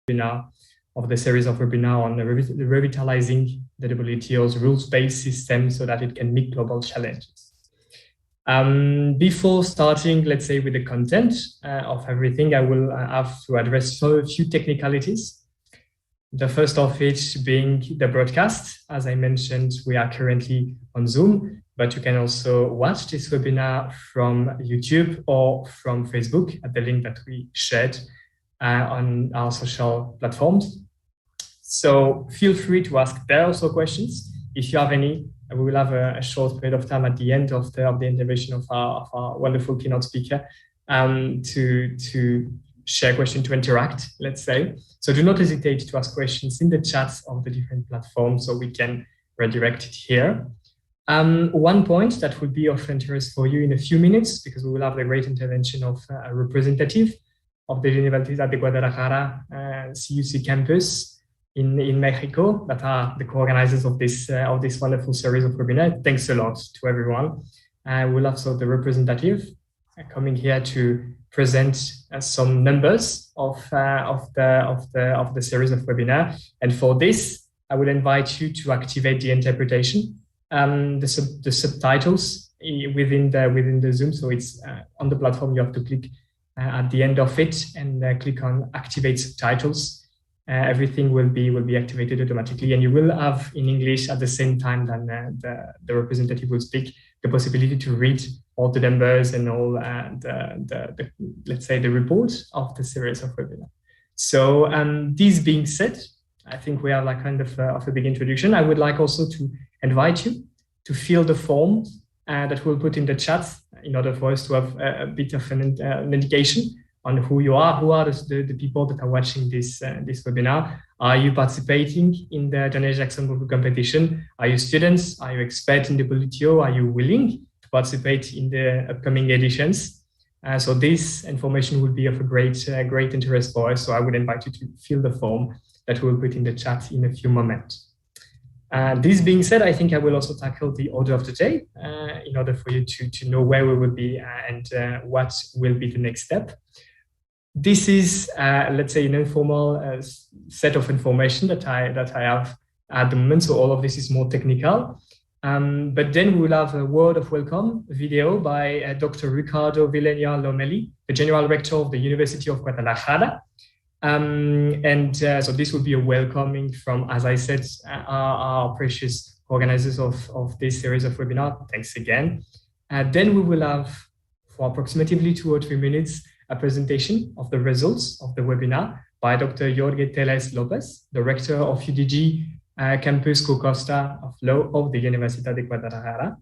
webinar, of the series of webinar on revitalizing the WTO's rules-based system so that it can meet global challenges. Before starting, let's say, with the content of everything, I will have to address a few technicalities. The first of it being the broadcast. As I mentioned, we are currently on Zoom, but you can also watch this webinar from YouTube or from Facebook at the link that we shared on our social platforms. So feel free to ask there also questions if you have any. We will have a short period of time at the end of the intervention of our wonderful keynote speaker to share questions, to interact, let's say. So do not hesitate to ask questions in the chats of the different platforms so we can redirect it here. One point that would be of interest for you in a few minutes, because we will have the great intervention of a representative of the Universidad de Guadalajara CUC campus in Mexico, that are the co-organizers of this wonderful series of webinars. Thanks a lot to everyone. We'll also the representative coming here to present some numbers of the series of webinar. And for this, I will invite you to activate the interpretation, the subtitles within the Zoom. So it's on the platform. You have to click at the end of it and click on activate subtitles. Everything will be activated automatically, and you will have in English at the same time that the representative will speak, the possibility to read all the numbers and all the let's say the report of the series of webinar. So this being said, I think we have like kind of a big introduction. I would like also to invite you to fill the form that we'll put in the chat in order for us to have a bit of an indication on who you are, who are the people that are watching this webinar. Are you participating in the Daniel Jackson Book competition? Are you students? Are you experts in the WTO? Are you willing to participate in the upcoming editions? So this information would be of a great interest for us. So I would invite you to fill the form that we'll put in the chat in a few moments. This being said, I think I will also tackle the order of the day in order for you to know where we will be and what will be the next step. This is, let's say, an informal set of information that I have at the moment. So all of this is more technical. But then we will have a word of welcome video by Dr. Ricardo Vilena Lomeli, the General Rector of the University of Guadalajara. So this will be a welcoming from, as I said, our precious organizers of this series of webinars. Thanks again. Then we will have, for approximately 2 or 3 minutes, a presentation of the results of the webinar by Dr. Jorge Teles Lopez, the rector of UDG Campus Costa of Law of the Universidad de Guadalajara.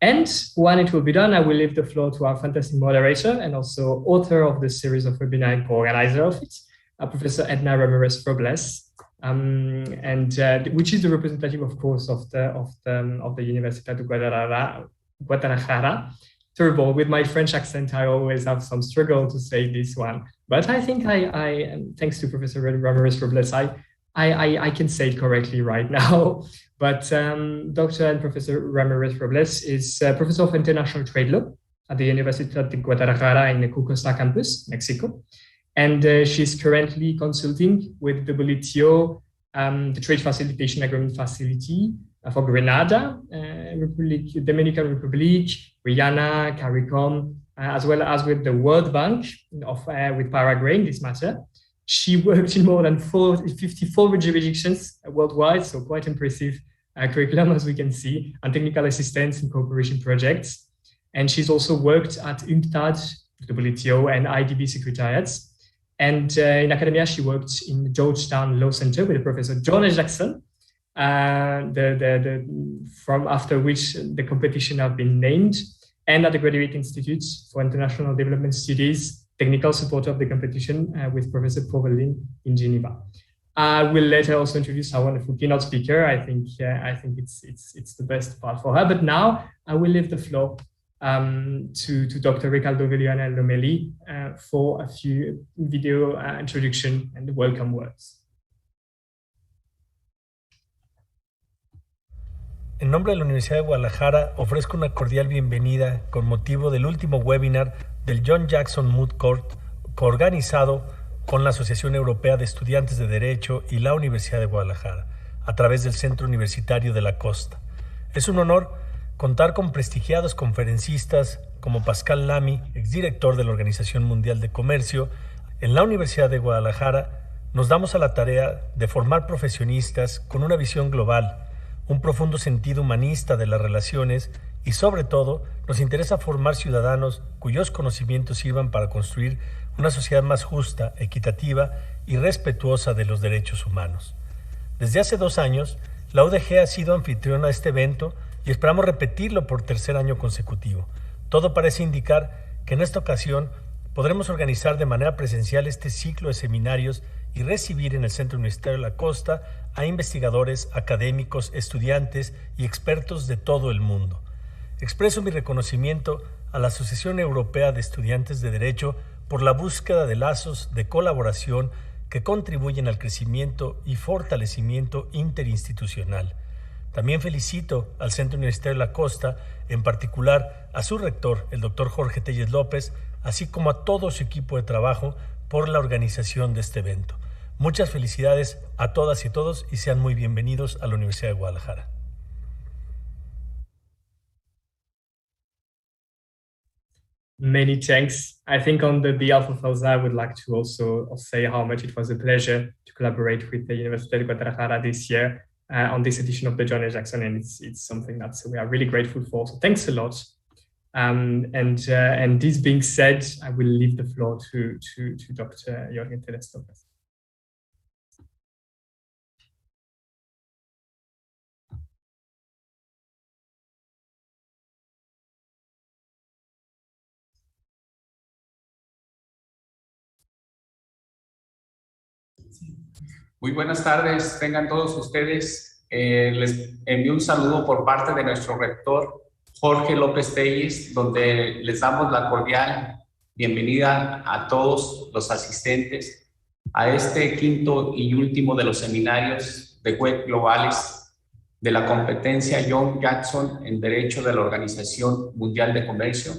And when it will be done, I will leave the floor to our fantastic moderator and also author of the series of webinar and co-organizer of it, Professor Edna Ramirez Robles, which is the representative, of course, of the Universidad de Guadalajara. Terrible. With my French accent, I always have some struggle to say this one. But I think I thanks to Professor Ramirez Robles, I can say it correctly right now. But Dr. and Professor Ramirez Robles is Professor of International Trade Law at the Universidad de Guadalajara in the Costa campus, Mexico. And she's currently consulting with the WTO, the Trade Facilitation Agreement Facility for Grenada, Dominican Republic, Guyana, CARICOM, as well as with the World Bank with Paraguay in this matter. She worked in more than 54 jurisdictions worldwide, so quite impressive curriculum, as we can see, and technical assistance in cooperation projects. And she's also worked at UNCTAD, WTO, and IDB secretariats. And in academia, she worked in the Georgetown Law Center with Professor John Jackson, from after which the competition have been named, and at the Graduate Institute for International Development Studies, technical support of the competition with Professor Provelin in Geneva. I will later also introduce our wonderful keynote speaker. I think it's the best part for her. But now I will leave the floor to Dr. Ricardo Vilena Lomeli for a few video introduction and welcome words. En nombre de la Universidad de Guadalajara, ofrezco una cordial bienvenida con motivo del último webinar del John Jackson Moot Court, coorganizado con la Asociación Europea de Estudiantes de Derecho y la Universidad de Guadalajara, a través del Centro Universitario de la Costa. Es un honor contar con prestigiados conferencistas como Pascal Lamy, exdirector de la Organización Mundial de Comercio. En la Universidad de Guadalajara nos damos a la tarea de formar profesionistas con una visión global, un profundo sentido humanista de las relaciones y, sobre todo, nos interesa formar ciudadanos cuyos conocimientos sirvan para construir una sociedad más justa, equitativa y respetuosa de los derechos humanos. Desde hace 2 años, la UDG ha sido anfitriona de este evento y esperamos repetirlo por 3er año consecutivo. Todo parece indicar que en esta ocasión podremos organizar de manera presencial este ciclo de seminarios y recibir en el Centro Universitario de la Costa a investigadores, académicos, estudiantes y expertos de todo el mundo. Expreso mi reconocimiento a la Asociación Europea de Estudiantes de Derecho por la búsqueda de lazos de colaboración que contribuyen al crecimiento y fortalecimiento interinstitucional. También felicito al Centro Universitario de la Costa, en particular a su rector, el doctor Jorge Telles López, así como a todo su equipo de trabajo por la organización de este evento. Muchas felicidades a todas y todos y sean muy bienvenidos a la Universidad de Guadalajara. Many thanks. I think on the behalf of Elsa, I would like to also say how much it was a pleasure to collaborate with the University of Guadalajara this year on this edition of the John A. Jackson, and it's something that we are really grateful for. So thanks a lot. And this being said, I will leave the floor to Dr. Jorge Telles López. Muy buenas tardes, tengan todos ustedes. Les envío un saludo por parte de nuestro rector, Jorge López Telles, donde les damos la cordial bienvenida a todos los asistentes a este 5º y último de los seminarios de web globales de la competencia John Jackson en Derecho de la Organización Mundial de Comercio.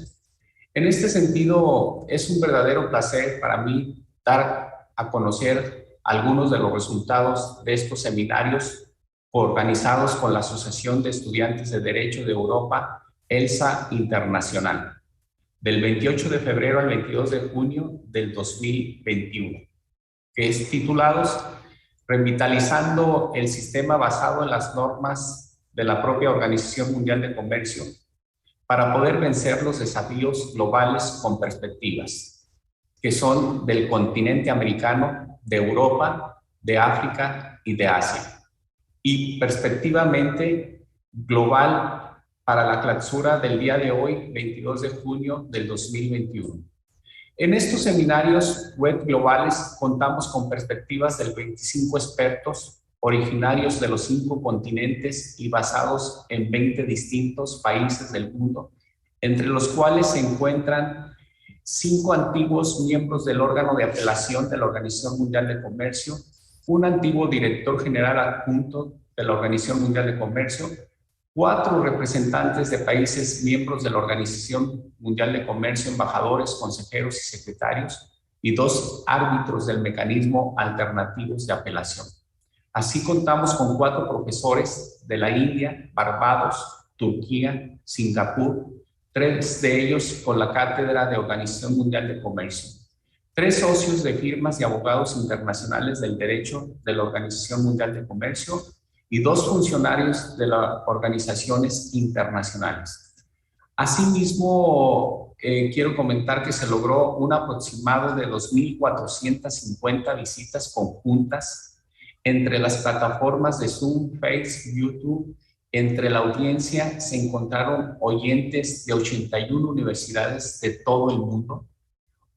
En este sentido, es un verdadero placer para mí dar a conocer algunos de los resultados de estos seminarios organizados con la Asociación de Estudiantes de Derecho de Europa, ELSA Internacional, del 28 de febrero al 22 de junio del 2021, que es titulados Revitalizando el sistema basado en las normas de la propia Organización Mundial de Comercio para poder vencer los desafíos globales con perspectivas, que son del continente americano, de Europa, de África y de Asia, y perspectivamente global para la clausura del día de hoy, 22 de junio del 2021. En estos seminarios web globales contamos con perspectivas de 25 expertos originarios de los 5 continentes y basados en 20 distintos países del mundo, entre los cuales se encuentran 5 antiguos miembros del órgano de apelación de la Organización Mundial de Comercio, un antiguo director general adjunto de la Organización Mundial de Comercio, 4 representantes de países miembros de la Organización Mundial de Comercio, embajadores, consejeros y secretarios, y 2 árbitros del mecanismo alternativos de apelación. Así contamos con 4 profesores de la India, Barbados, Turquía, Singapur, 3 de ellos con la Cátedra de Organización Mundial de Comercio, 3 socios de firmas y abogados internacionales del derecho de la Organización Mundial de Comercio y 2 funcionarios de las organizaciones internacionales. Asimismo, quiero comentar que se logró un aproximado de 2.450 visitas conjuntas entre las plataformas de Zoom, Facebook, YouTube. Entre la audiencia se encontraron oyentes de 81 universidades de todo el mundo.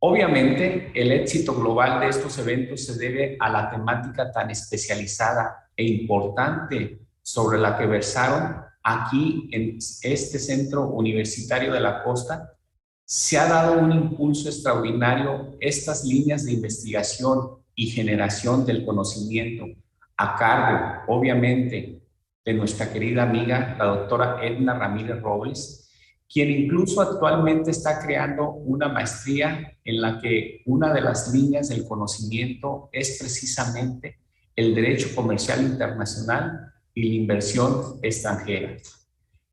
Obviamente, el éxito global de estos eventos se debe a la temática tan especializada e importante sobre la que versaron aquí en este Centro Universitario de la Costa. Se ha dado un impulso extraordinario estas líneas de investigación y generación del conocimiento a cargo, obviamente, de nuestra querida amiga, la doctora Edna Ramírez Robles, quien incluso actualmente está creando una maestría en la que una de las líneas del conocimiento es precisamente el derecho comercial internacional y la inversión extranjera.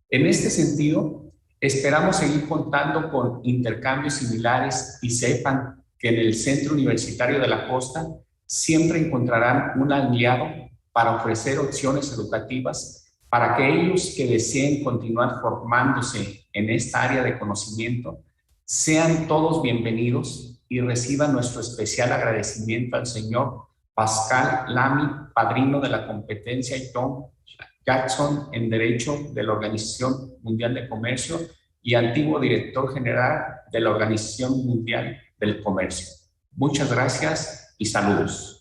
En este sentido, esperamos seguir contando con intercambios similares y sepan que en el Centro Universitario de la Costa siempre encontrarán un aliado para ofrecer opciones educativas para aquellos que deseen continuar formándose en esta área de conocimiento. Sean todos bienvenidos y reciban nuestro especial agradecimiento al señor Pascal Lamy, padrino de la competencia Wto Jackson en Derecho de la Organización Mundial de Comercio y antiguo director general de la Organización Mundial del Comercio. Muchas gracias y saludos.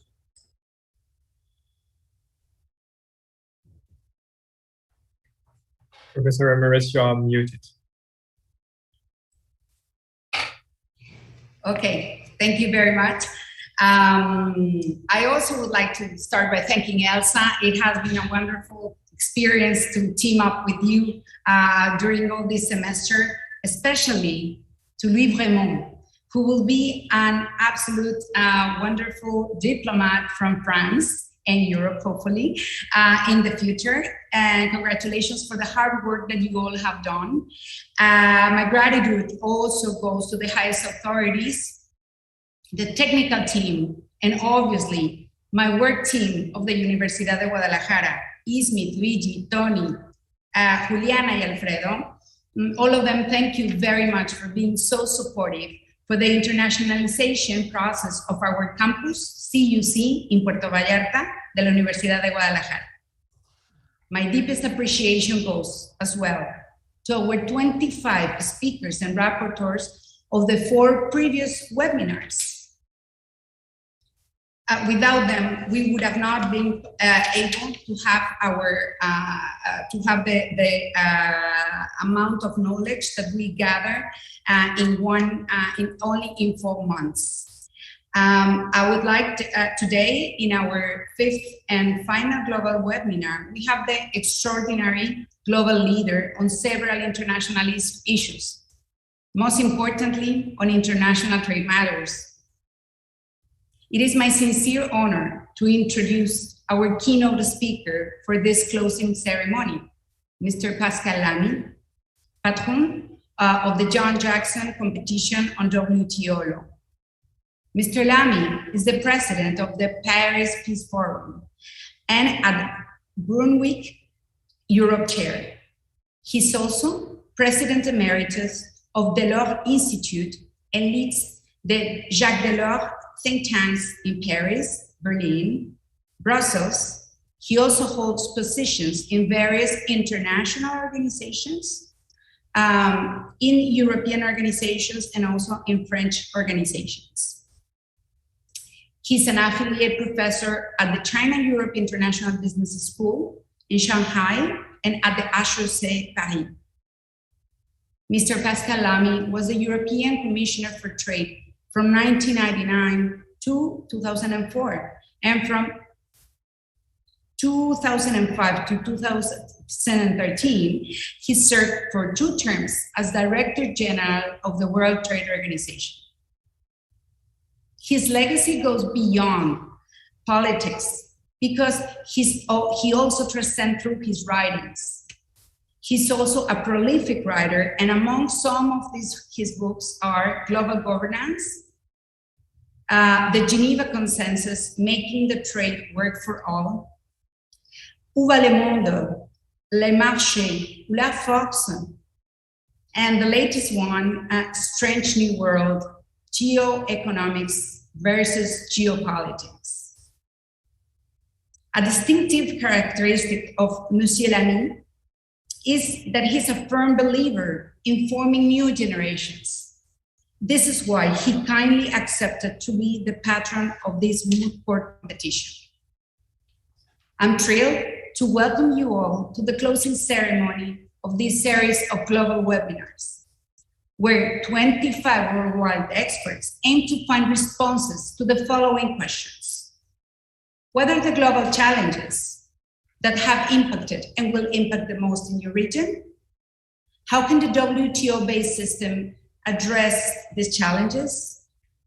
Professor Ramirez, you are muted. Okay, thank you very much. I also would like to start by thanking Elsa. It has been a wonderful experience to team up with you during all this semester, especially to Louis Bremont, who will be an absolute wonderful diplomat from France and Europe, hopefully, in the future. And congratulations for the hard work that you all have done. My gratitude also goes to the highest authorities, the technical team, and obviously my work team of the Universidad de Guadalajara, Ismit, Luigi, Tony, Juliana y Alfredo. All of them, thank you very much for being so supportive for the internationalization process of our campus, CUC, in Puerto Vallarta, de la Universidad de Guadalajara. My deepest appreciation goes as well to our 25 speakers and rapporteurs of the 4 previous webinars. Without them, we would have not been able to have our the amount of knowledge that we gather in 4 months. I would like to, today, in our 5th and final global webinar, we have the extraordinary global leader on several international issues, most importantly, on international trade matters. It is my sincere honor to introduce our keynote speaker for this closing ceremony, Mr. Pascal Lamy, patron of the John Jackson Competition on WTO Law. Mr. Lamy is the president of the Paris Peace Forum and at Brunswick Europe Chair. He's also president emeritus of Delors Institute and leads the Jacques Delors think tanks in Paris, Berlin, Brussels. He also holds positions in various international organizations, in European organizations, and also in French organizations. He's an affiliate professor at the China-Europe International Business School in Shanghai and at the HEC Paris. Mr. Pascal Lamy was the European Commissioner for Trade from 1999 to 2004, and from 2005 to 2013, he served for 2 terms as Director General of the World Trade Organization. His legacy goes beyond politics because he also transcends through his writings. He's also a prolific writer, and among some of his books are Global Governance, the Geneva Consensus, Making the Trade Work for All, Où va le monde, les marchés, la force, and the latest one, Strange New World, Geoeconomics versus Geopolitics. A distinctive characteristic of Monsieur Lamy is that he's a firm believer in forming new generations. This is why he kindly accepted to be the patron of this Moot Court competition. I'm thrilled to welcome you all to the closing ceremony of this series of global webinars, where 25 worldwide experts aim to find responses to the following questions. What are the global challenges that have impacted and will impact the most in your region? How can the WTO-based system address these challenges?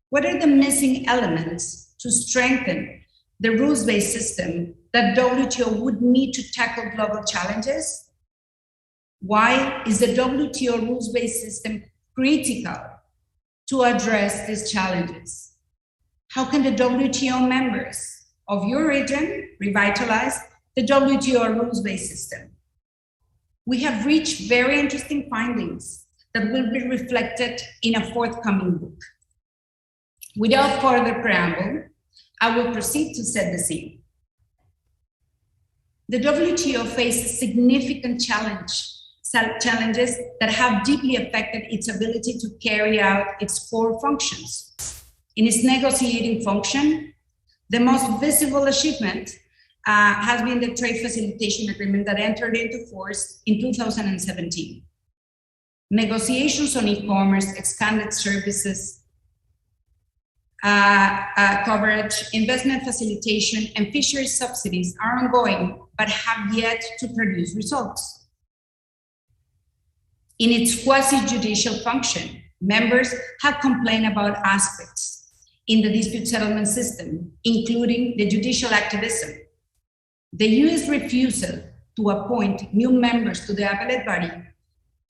What are the missing elements to strengthen the rules-based system that WTO would need to tackle global challenges? Why is the WTO rules-based system critical to address these challenges? How can the WTO members of your region revitalize the WTO rules-based system? We have reached very interesting findings that will be reflected in a forthcoming book. Without further preamble, I will proceed to set the scene. The WTO faces significant challenges that have deeply affected its ability to carry out its core functions. In its negotiating function, the most visible achievement has been the trade facilitation agreement that entered into force in 2017. Negotiations on e-commerce, expanded services, coverage, investment facilitation, and fisheries subsidies are ongoing, but have yet to produce results. In its quasi-judicial function, members have complained about aspects in the dispute settlement system, including the judicial activism. The US refusal to appoint new members to the appellate body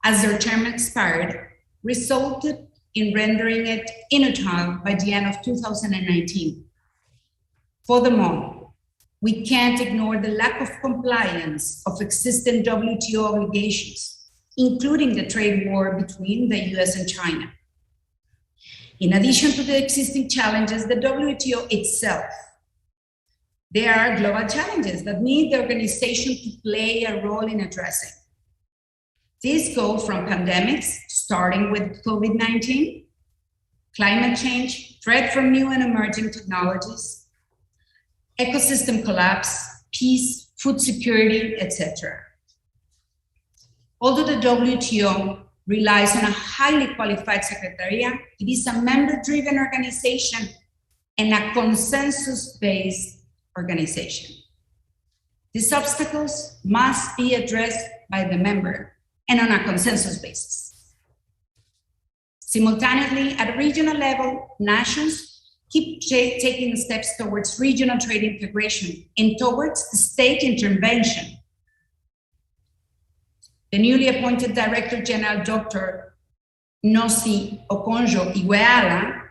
as their term expired resulted in rendering it inutile by the end of 2019. Furthermore, we can't ignore the lack of compliance of existing WTO obligations, including the trade war between the US and China. In addition to the existing challenges, the WTO itself, there are global challenges that need the organization to play a role in addressing. These go from pandemics, starting with COVID-19, climate change, threat from new and emerging technologies, ecosystem collapse, peace, food security, etc. Although the WTO relies on a highly qualified secretariat, it is a member-driven organization and a consensus-based organization. These obstacles must be addressed by the member and on a consensus basis. Simultaneously, at a regional level, nations keep taking steps towards regional trade integration and towards state intervention. The newly appointed Director General, Dr. Nosi Okonjo-Iweala,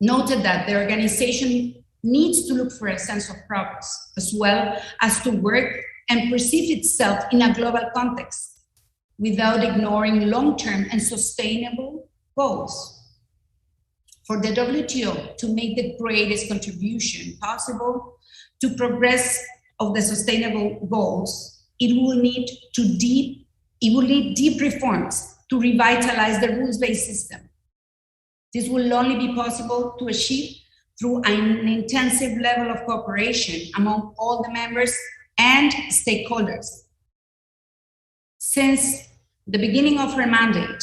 noted that the organization needs to look for a sense of progress, as well as to work and perceive itself in a global context without ignoring long-term and sustainable goals. For the WTO to make the greatest contribution possible to progress of the sustainable goals, it will need deep reforms to revitalize the rules-based system. This will only be possible to achieve through an intensive level of cooperation among all the members and stakeholders. Since the beginning of her mandate,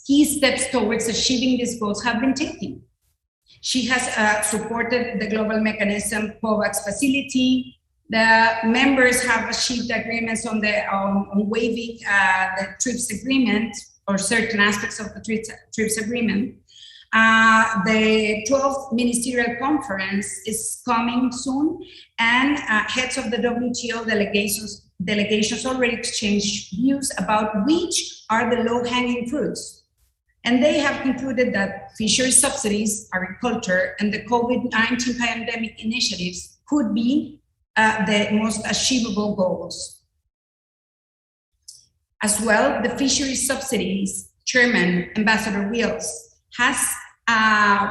key steps towards achieving these goals have been taken. She has supported the global mechanism COVAX facility. The members have achieved agreements on waiving the TRIPS agreement or certain aspects of the TRIPS agreement. The 12th Ministerial Conference is coming soon, and heads of the WTO delegations already exchanged views about which are the low-hanging fruits. And they have concluded that fisheries subsidies, agriculture, and the COVID-19 pandemic initiatives could be the most achievable goals. As well, the fisheries subsidies chairman, Ambassador Wills, has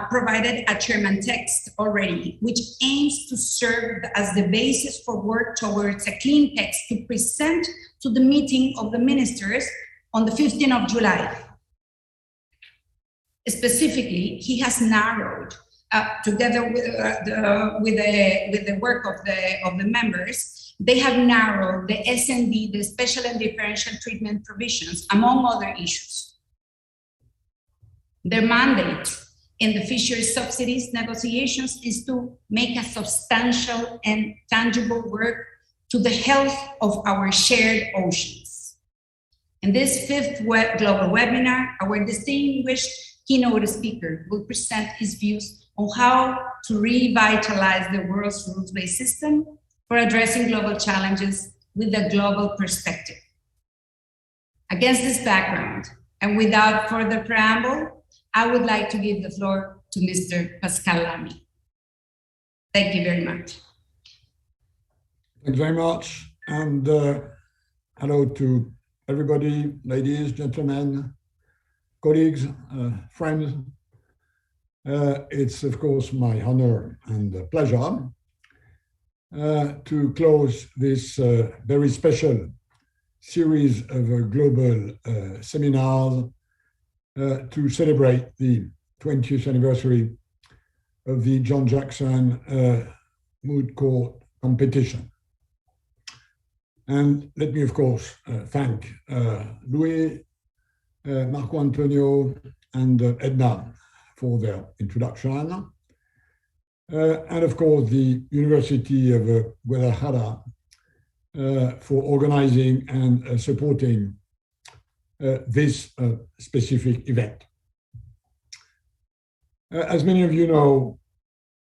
provided a chairman text already, which aims to serve as the basis for work towards a clean text to present to the meeting of the ministers on the 15th of July. Specifically, he has narrowed, together with the work of the members, they have narrowed the S&D, the special and differential treatment provisions, among other issues. Their mandate in the fisheries subsidies negotiations is to make a substantial and tangible work to the health of our shared oceans. In this fifth global webinar, our distinguished keynote speaker will present his views on how to revitalize the world's rules-based system for addressing global challenges with a global perspective. Against this background, and without further preamble, I would like to give the floor to Mr. Pascal Lamy. Thank you very much. Thanks very much, and hello to everybody, ladies, gentlemen, colleagues, friends. It's of course my honor and pleasure to close this very special series of global seminars to celebrate the 20th anniversary of the John Jackson Moot Court competition. And let me, of course, thank Louis, Marco Antonio, and Edna for their introduction. And of course, the University of Guadalajara for organizing and supporting this specific event. As many of you know,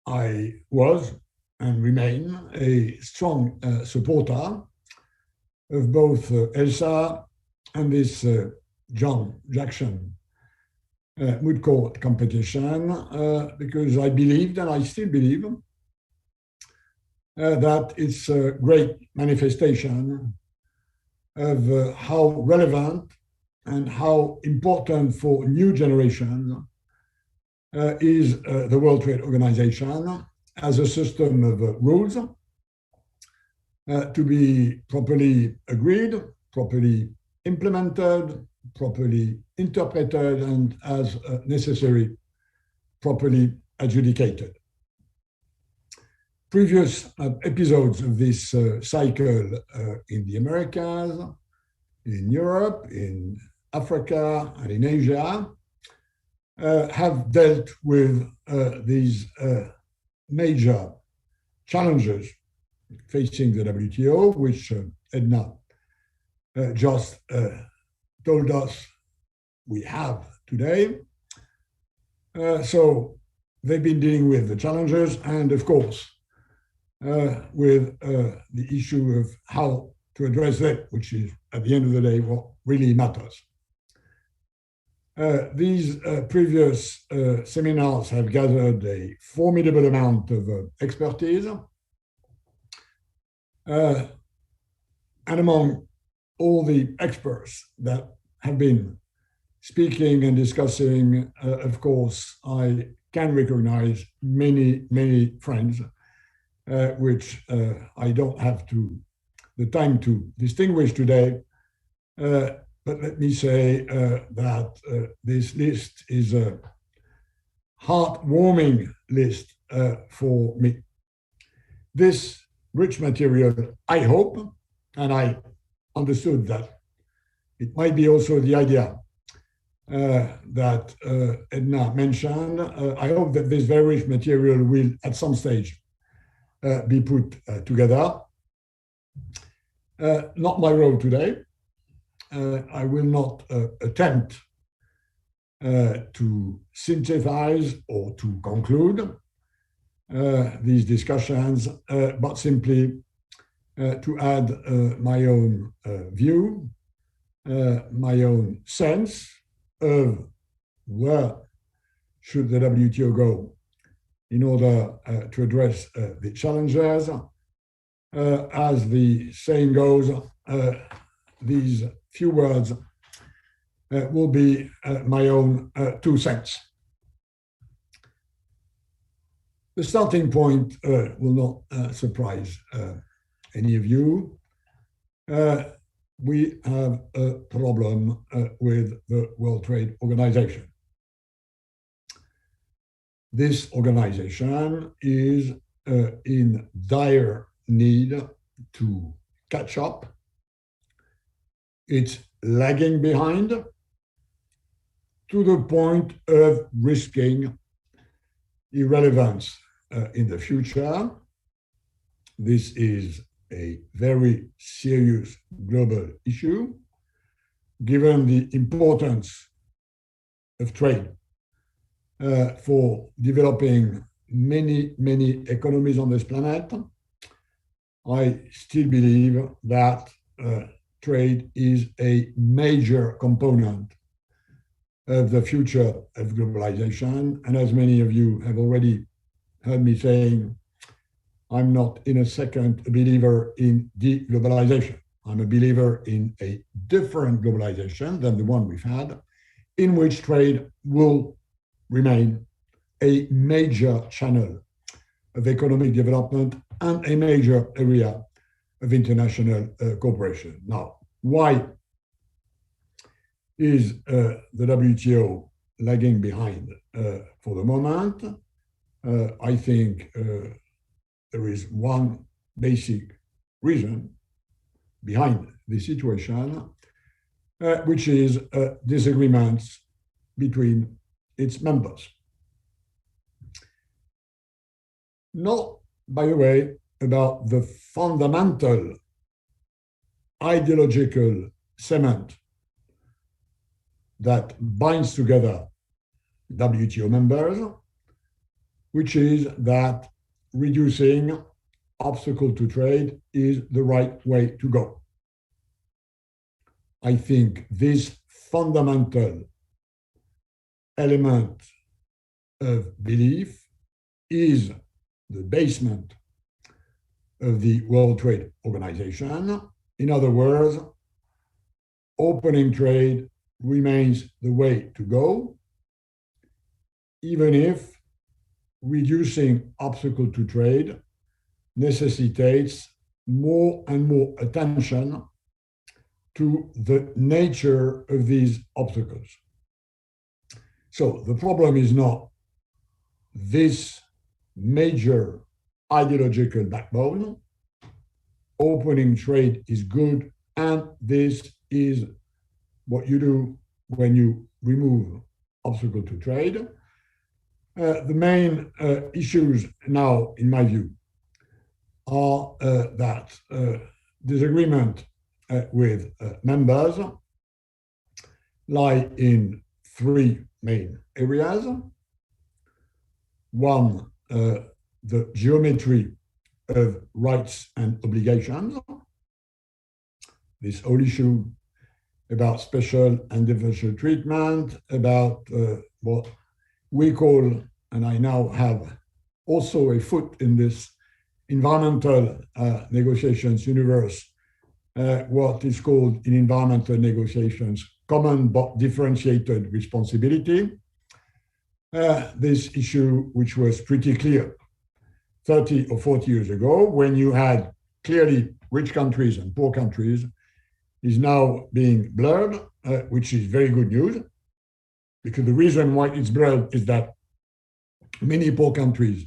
I was and remain a strong supporter of both ELSA and this John Jackson Moot Court competition because I believed, and I still believe, that it's a great manifestation of how relevant and how important for new generations is the World Trade Organization as a system of rules to be properly agreed, properly implemented, properly interpreted, and as necessary, properly adjudicated. Previous episodes of this cycle in the Americas, in Europe, in Africa, and in Asia have dealt with these major challenges facing the WTO, which Edna just told us we have today. So they've been dealing with the challenges and, of course, with the issue of how to address that, which is, at the end of the day, what really matters. These previous seminars have gathered a formidable amount of expertise. And among all the experts that have been speaking and discussing, of course, I can recognize many, many friends, which I don't have the time to distinguish today. But let me say that this list is a heartwarming list for me. This rich material, I hope, and I understood that it might be also the idea that Edna mentioned. I hope that this very rich material will, at some stage, be put together. Not my role today. I will not attempt to synthesize or to conclude these discussions, but simply to add my own view, my own sense of where should the WTO go in order to address the challenges. As the saying goes, these few words will be my own 2 cents. The starting point will not surprise any of you. We have a problem with the World Trade Organization. This organization is in dire need to catch up. It's lagging behind to the point of risking irrelevance in the future. This is a very serious global issue. given the importance of trade for developing many economies on this planet, I still believe that trade is a major component of the future of globalization. And as many of you have already heard me saying, I'm not in a second a believer in de-globalization. I'm a believer in a different globalization than the one we've had, in which trade will remain a major channel of economic development and a major area of international cooperation. Now, why is the WTO lagging behind for the moment? I think there is one basic reason behind the situation, which is disagreements between its members. Not, by the way, about the fundamental ideological cement that binds together WTO members, which is that reducing obstacle to trade is the right way to go. I think this fundamental element of belief is the basement of the World Trade Organization. In other words, opening trade remains the way to go, even if reducing obstacle to trade necessitates more and more attention to the nature of these obstacles. So the problem is not this major ideological backbone. Opening trade is good, and this is what you do when you remove obstacle to trade. The main issues now, in my view, are that disagreement with members lie in three main areas. One, the geometry of rights and obligations. This whole issue about special and differential treatment, about what we call, and I now have also a foot in this environmental negotiations universe, what is called in environmental negotiations common but differentiated responsibility. This issue, which was pretty clear 30 or 40 years ago, when you had clearly rich countries and poor countries, is now being blurred, which is very good news, because the reason why it's blurred is that many poor countries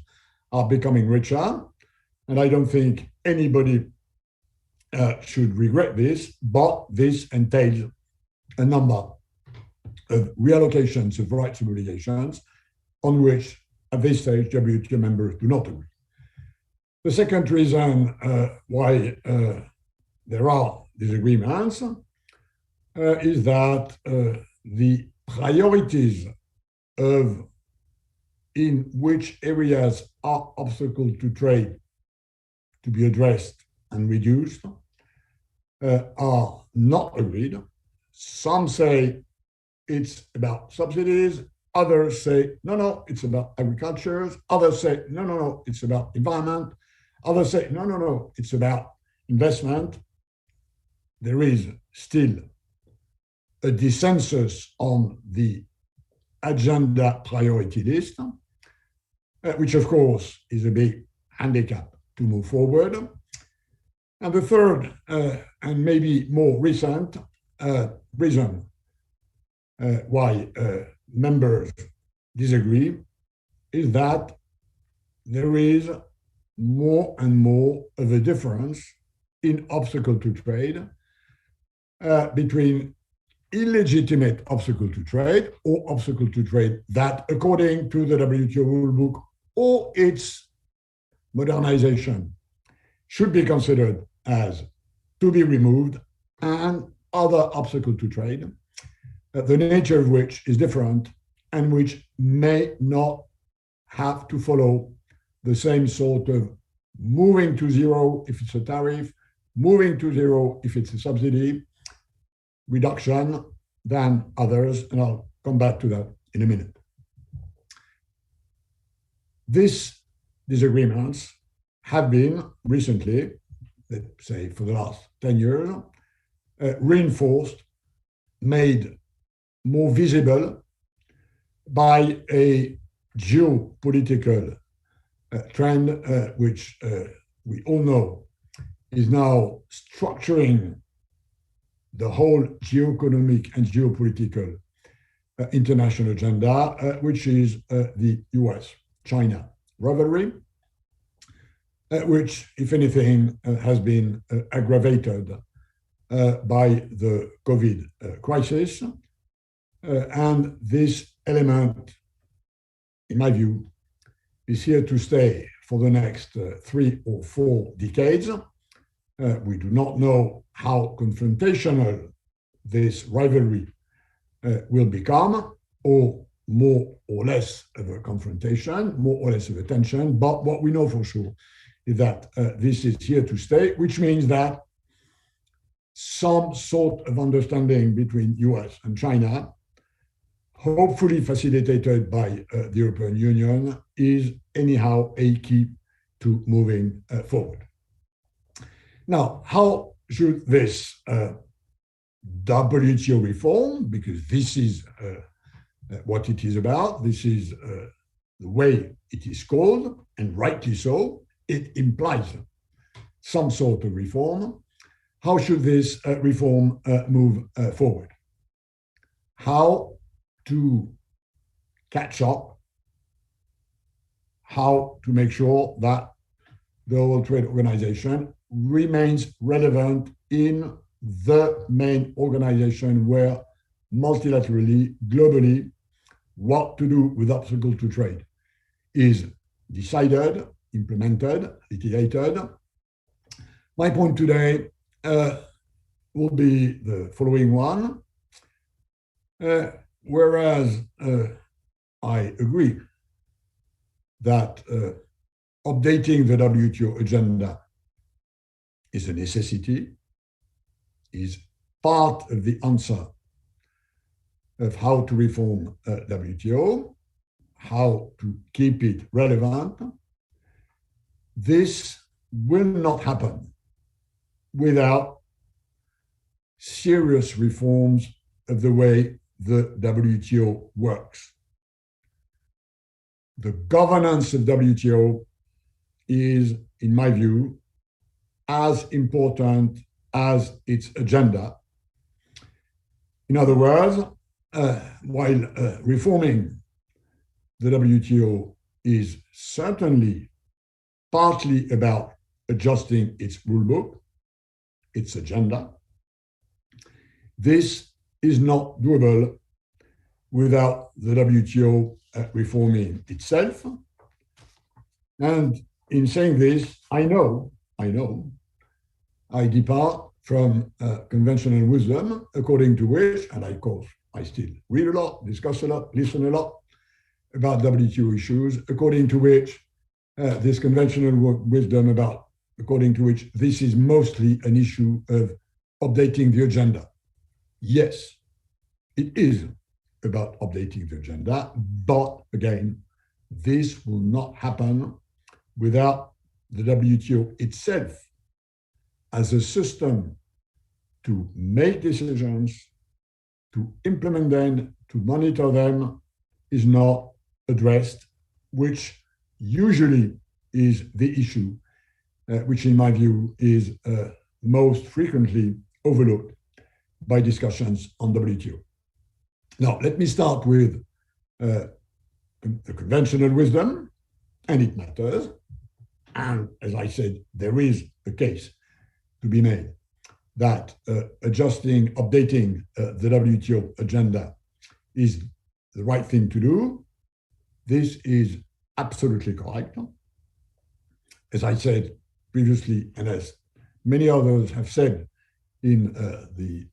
are becoming richer, and I don't think anybody should regret this, but this entails a number of reallocations of rights and obligations on which, at this stage, WTO members do not agree. The second reason why there are disagreements is that the priorities of in which areas are obstacles to trade to be addressed and reduced are not agreed. Some say it's about subsidies, others say, no, it's about agriculture, others say, no, it's about environment, others say, no, it's about investment. There is still a dissensus on the agenda priority list, which of course is a big handicap to move forward. And the third, and maybe more recent, reason why members disagree is that there is more and more of a difference in obstacle to trade between illegitimate obstacle to trade or obstacle to trade that, according to the WTO rulebook or its modernization, should be considered as to be removed, and other obstacle to trade, the nature of which is different and which may not have to follow the same sort of moving to zero if it's a tariff, moving to zero if it's a subsidy, reduction than others, and I'll come back to that in a minute. These disagreements have been recently, let's say for the last 10 years, reinforced, made more visible by a geopolitical trend, which we all know is now structuring the whole geoeconomic and geopolitical international agenda, which is the US-China rivalry, which, if anything, has been aggravated by the COVID crisis. And this element, in my view, is here to stay for the next 3 or 4 decades. We do not know how confrontational this rivalry will become, or more or less of a confrontation, more or less of a tension. But what we know for sure is that this is here to stay, which means that some sort of understanding between US and China, hopefully facilitated by the European Union, is anyhow a key to moving forward. Now, how should this WTO reform, because this is what it is about, this is the way it is called, and rightly so, it implies some sort of reform. How should this reform move forward? How to catch up, how to make sure that the World Trade Organization remains relevant in the main organization where multilaterally, globally, what to do with obstacle to trade is decided, implemented, litigated. My point today will be the following one. Whereas I agree that updating the WTO agenda is a necessity, is part of the answer of how to reform WTO, how to keep it relevant. This will not happen without serious reforms of the way the WTO works. The governance of WTO is, in my view, as important as its agenda. In other words, while reforming the WTO is certainly partly about adjusting its rulebook, its agenda, this is not doable without the WTO reforming itself. And in saying this, I know, I depart from conventional wisdom, according to which, and of course, I still read a lot, discuss a lot, listen a lot about WTO issues, according to which this conventional wisdom according to which this is mostly an issue of updating the agenda. Yes, it is about updating the agenda, but again, this will not happen without the WTO itself as a system to make decisions, to implement them, to monitor them, is not addressed, which usually is the issue, which in my view is most frequently overlooked by discussions on WTO. Now, let me start with the conventional wisdom, and it matters. And as I said, there is a case to be made that updating the WTO agenda is the right thing to do. This is absolutely correct. As I said previously, and as many others have said in the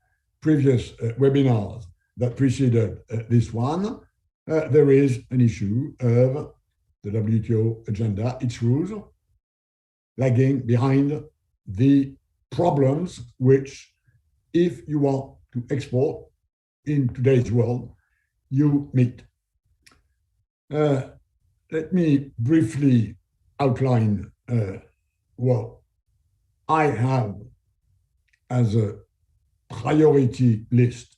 previous webinars that preceded this one, there is an issue of the WTO agenda, its rules, lagging behind the problems which, if you want to export in today's world, you meet. Let me briefly outline what I have as a priority list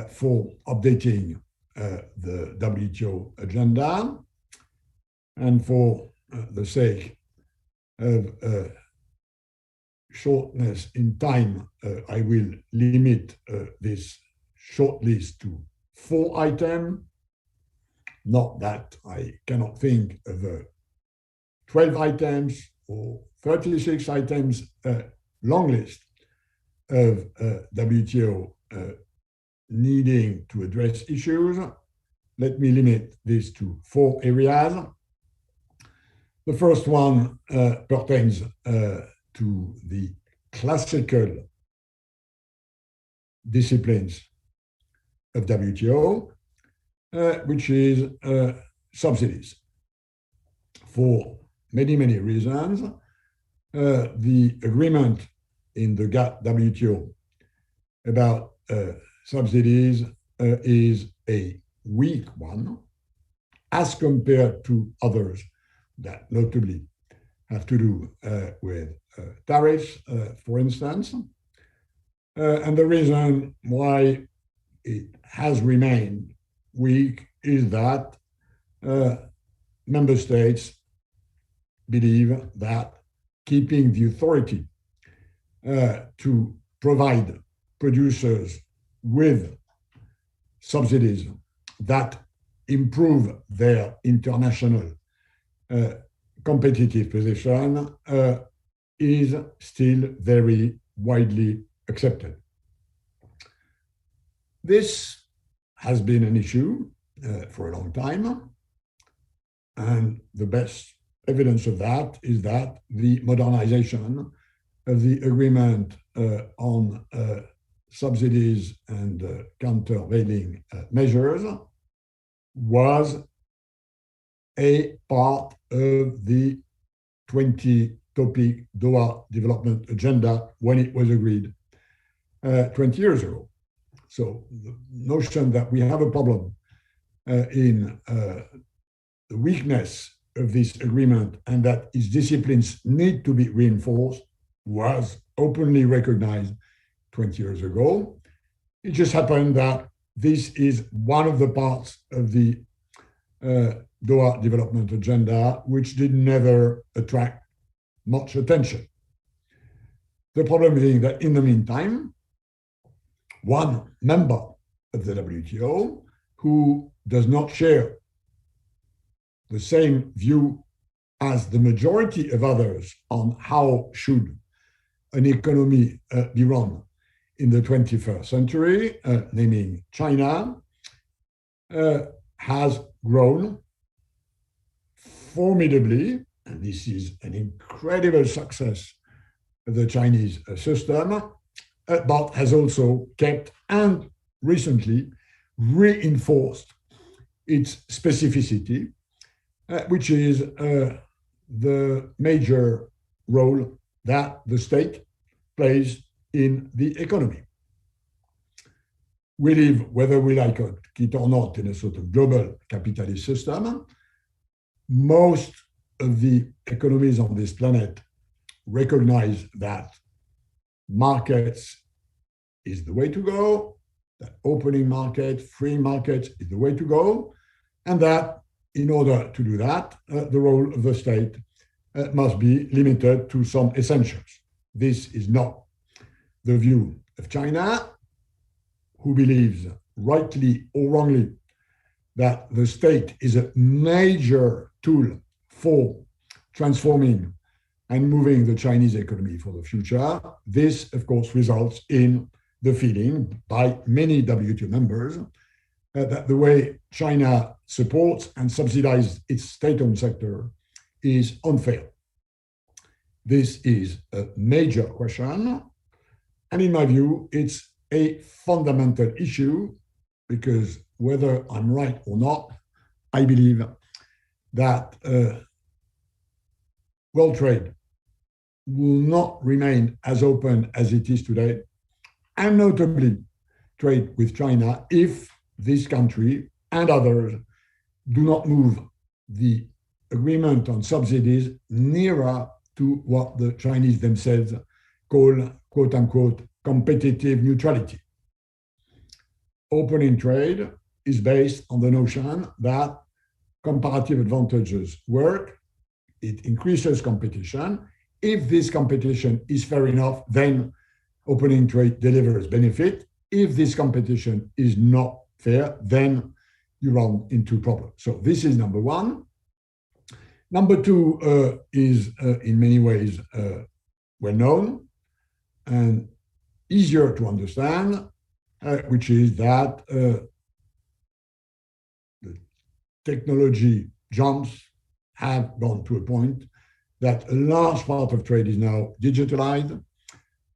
for updating the WTO agenda, and for the sake of shortness in time, I will limit this short list to 4 items. Not that I cannot think of 12 items or 36 items, long list of WTO needing to address issues. Let me limit this to 4 areas. The first one pertains to the classical disciplines of WTO, which is subsidies. For many, many reasons, the agreement in the WTO about subsidies is a weak one as compared to others that notably have to do with tariffs, for instance. And the reason why it has remained weak is that member states believe that keeping the authority to provide producers with subsidies that improve their international competitive position is still very widely accepted. This has been an issue for a long time, and the best evidence of that is that the modernization of the agreement on subsidies and countervailing measures was a part of the 20-topic Doha Development Agenda when it was agreed 20 years ago. So the notion that we have a problem in the weakness of this agreement and that its disciplines need to be reinforced was openly recognized 20 years ago. It just happened that this is one of the parts of the Doha Development Agenda which did never attract much attention. The problem being that in the meantime, one member of the WTO who does not share the same view as the majority of others on how should an economy be run in the 21st century, naming China, has grown formidably, and this is an incredible success of the Chinese system, but has also kept and recently reinforced its specificity, which is the major role that the state plays in the economy. We live, whether we like it or not, in a sort of global capitalist system. Most of the economies on this planet recognize that markets is the way to go, that opening market, free markets is the way to go, and that in order to do that, the role of the state must be limited to some essentials. This is not the view of China, who believes, rightly or wrongly, that the state is a major tool for transforming and moving the Chinese economy for the future. This, of course, results in the feeling by many WTO members that the way China supports and subsidizes its state-owned sector is unfair. This is a major question, and in my view, it's a fundamental issue, because whether I'm right or not, I believe that world trade will not remain as open as it is today, and notably trade with China, if this country and others do not move the agreement on subsidies nearer to what the Chinese themselves call, quote unquote, competitive neutrality. Opening trade is based on the notion that comparative advantages work, it increases competition. If this competition is fair enough, then opening trade delivers benefit. If this competition is not fair, then you run into problems. So this is number one. Number two is in many ways well known and easier to understand, which is that the technology jumps have gone to a point that a large part of trade is now digitalized,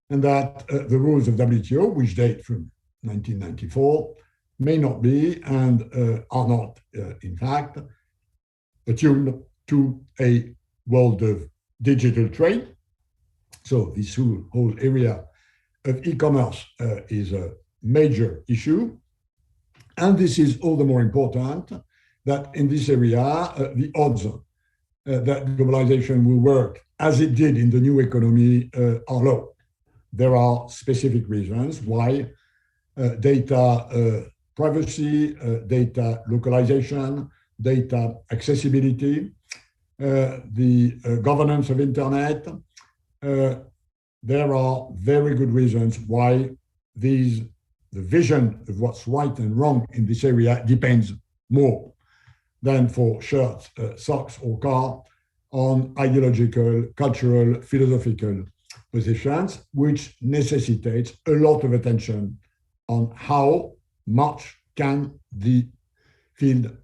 and that the rules of WTO, which date from 1994, may not be and are not, in fact, attuned to a world of digital trade. So this whole area of e-commerce is a major issue. And this is all the more important that in this area, the odds that globalization will work as it did in the new economy are low. There are specific reasons why data privacy, data localization, data accessibility, the governance of internet. There are very good reasons why the vision of what's right and wrong in this area depends more than for shirts, socks, or car on ideological, cultural, philosophical positions, which necessitates a lot of attention on how much can the field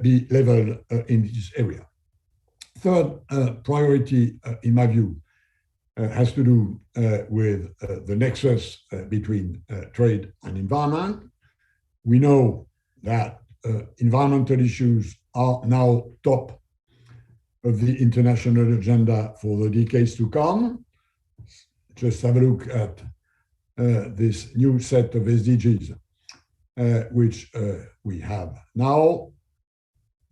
be leveled in this area. Third priority, in my view, has to do with the nexus between trade and environment. We know that environmental issues are now top of the international agenda for the decades to come. Just have a look at this new set of SDGs, which we have now.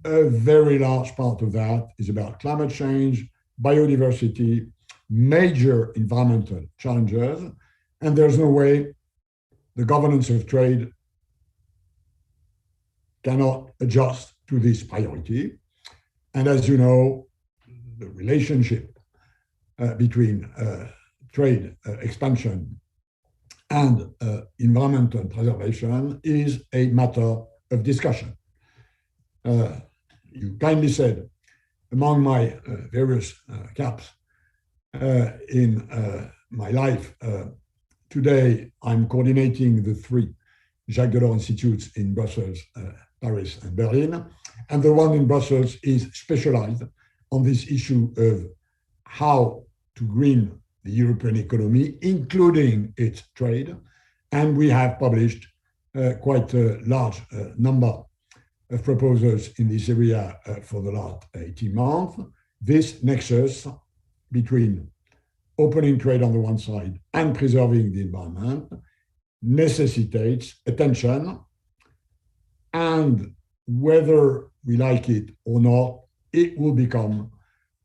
A very large part of that is about climate change, biodiversity, major environmental challenges, and there's no way the governance of trade cannot adjust to this priority. And as you know, the relationship between trade expansion and environmental preservation is a matter of discussion. You kindly said, among my various caps in my life, today I'm coordinating the 3 Jacques Delors Institutes in Brussels, Paris, and Berlin. And the one in Brussels is specialized on this issue of how to green the European economy, including its trade. And we have published quite a large number of proposals in this area for the last 18 months. This nexus between opening trade on the one side and preserving the environment necessitates attention, and whether we like it or not, it will become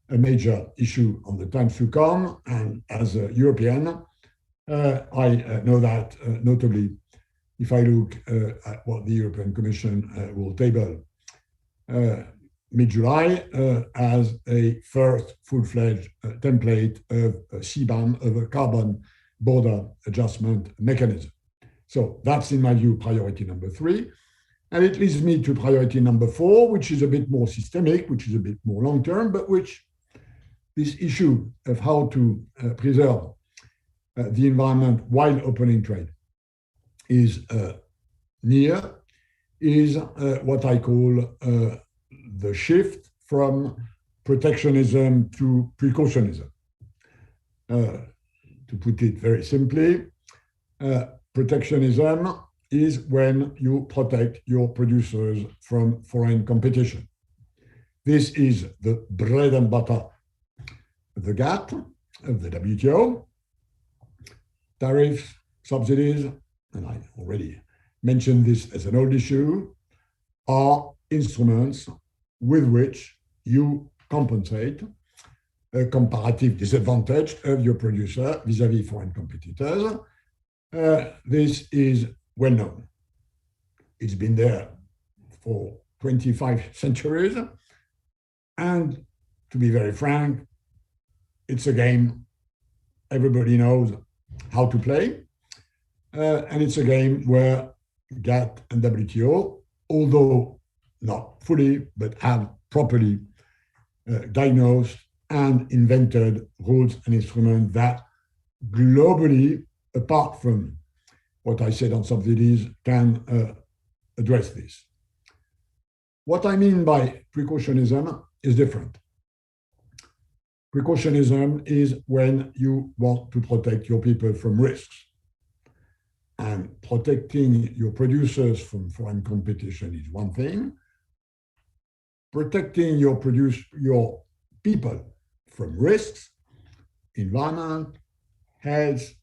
a major issue on the times to come. And as a European, I know that notably if I look at what the European Commission will table mid-July as a first full-fledged template of a CBAM, of a carbon border adjustment mechanism. So that's, in my view, priority number 3. And it leads me to priority number 4, which is a bit more systemic, which is a bit more long-term, but which this issue of how to preserve the environment while opening trade is near, is what I call the shift from protectionism to precautionism. To put it very simply, protectionism is when you protect your producers from foreign competition. This is the bread and butter of the GATT, of the WTO. Tariffs, subsidies, and I already mentioned this as an old issue, are instruments with which you compensate a comparative disadvantage of your producer vis-à-vis foreign competitors. This is well known. It's been there for 25 centuries. And to be very frank, it's a game everybody knows how to play. And it's a game where GATT and WTO, although not fully, but have properly diagnosed and invented rules and instruments that globally, apart from what I said on subsidies, can address this. What I mean by precautionism is different. Precautionism is when you want to protect your people from risks. And protecting your producers from foreign competition is one thing. Protecting your people from risks, environment, health,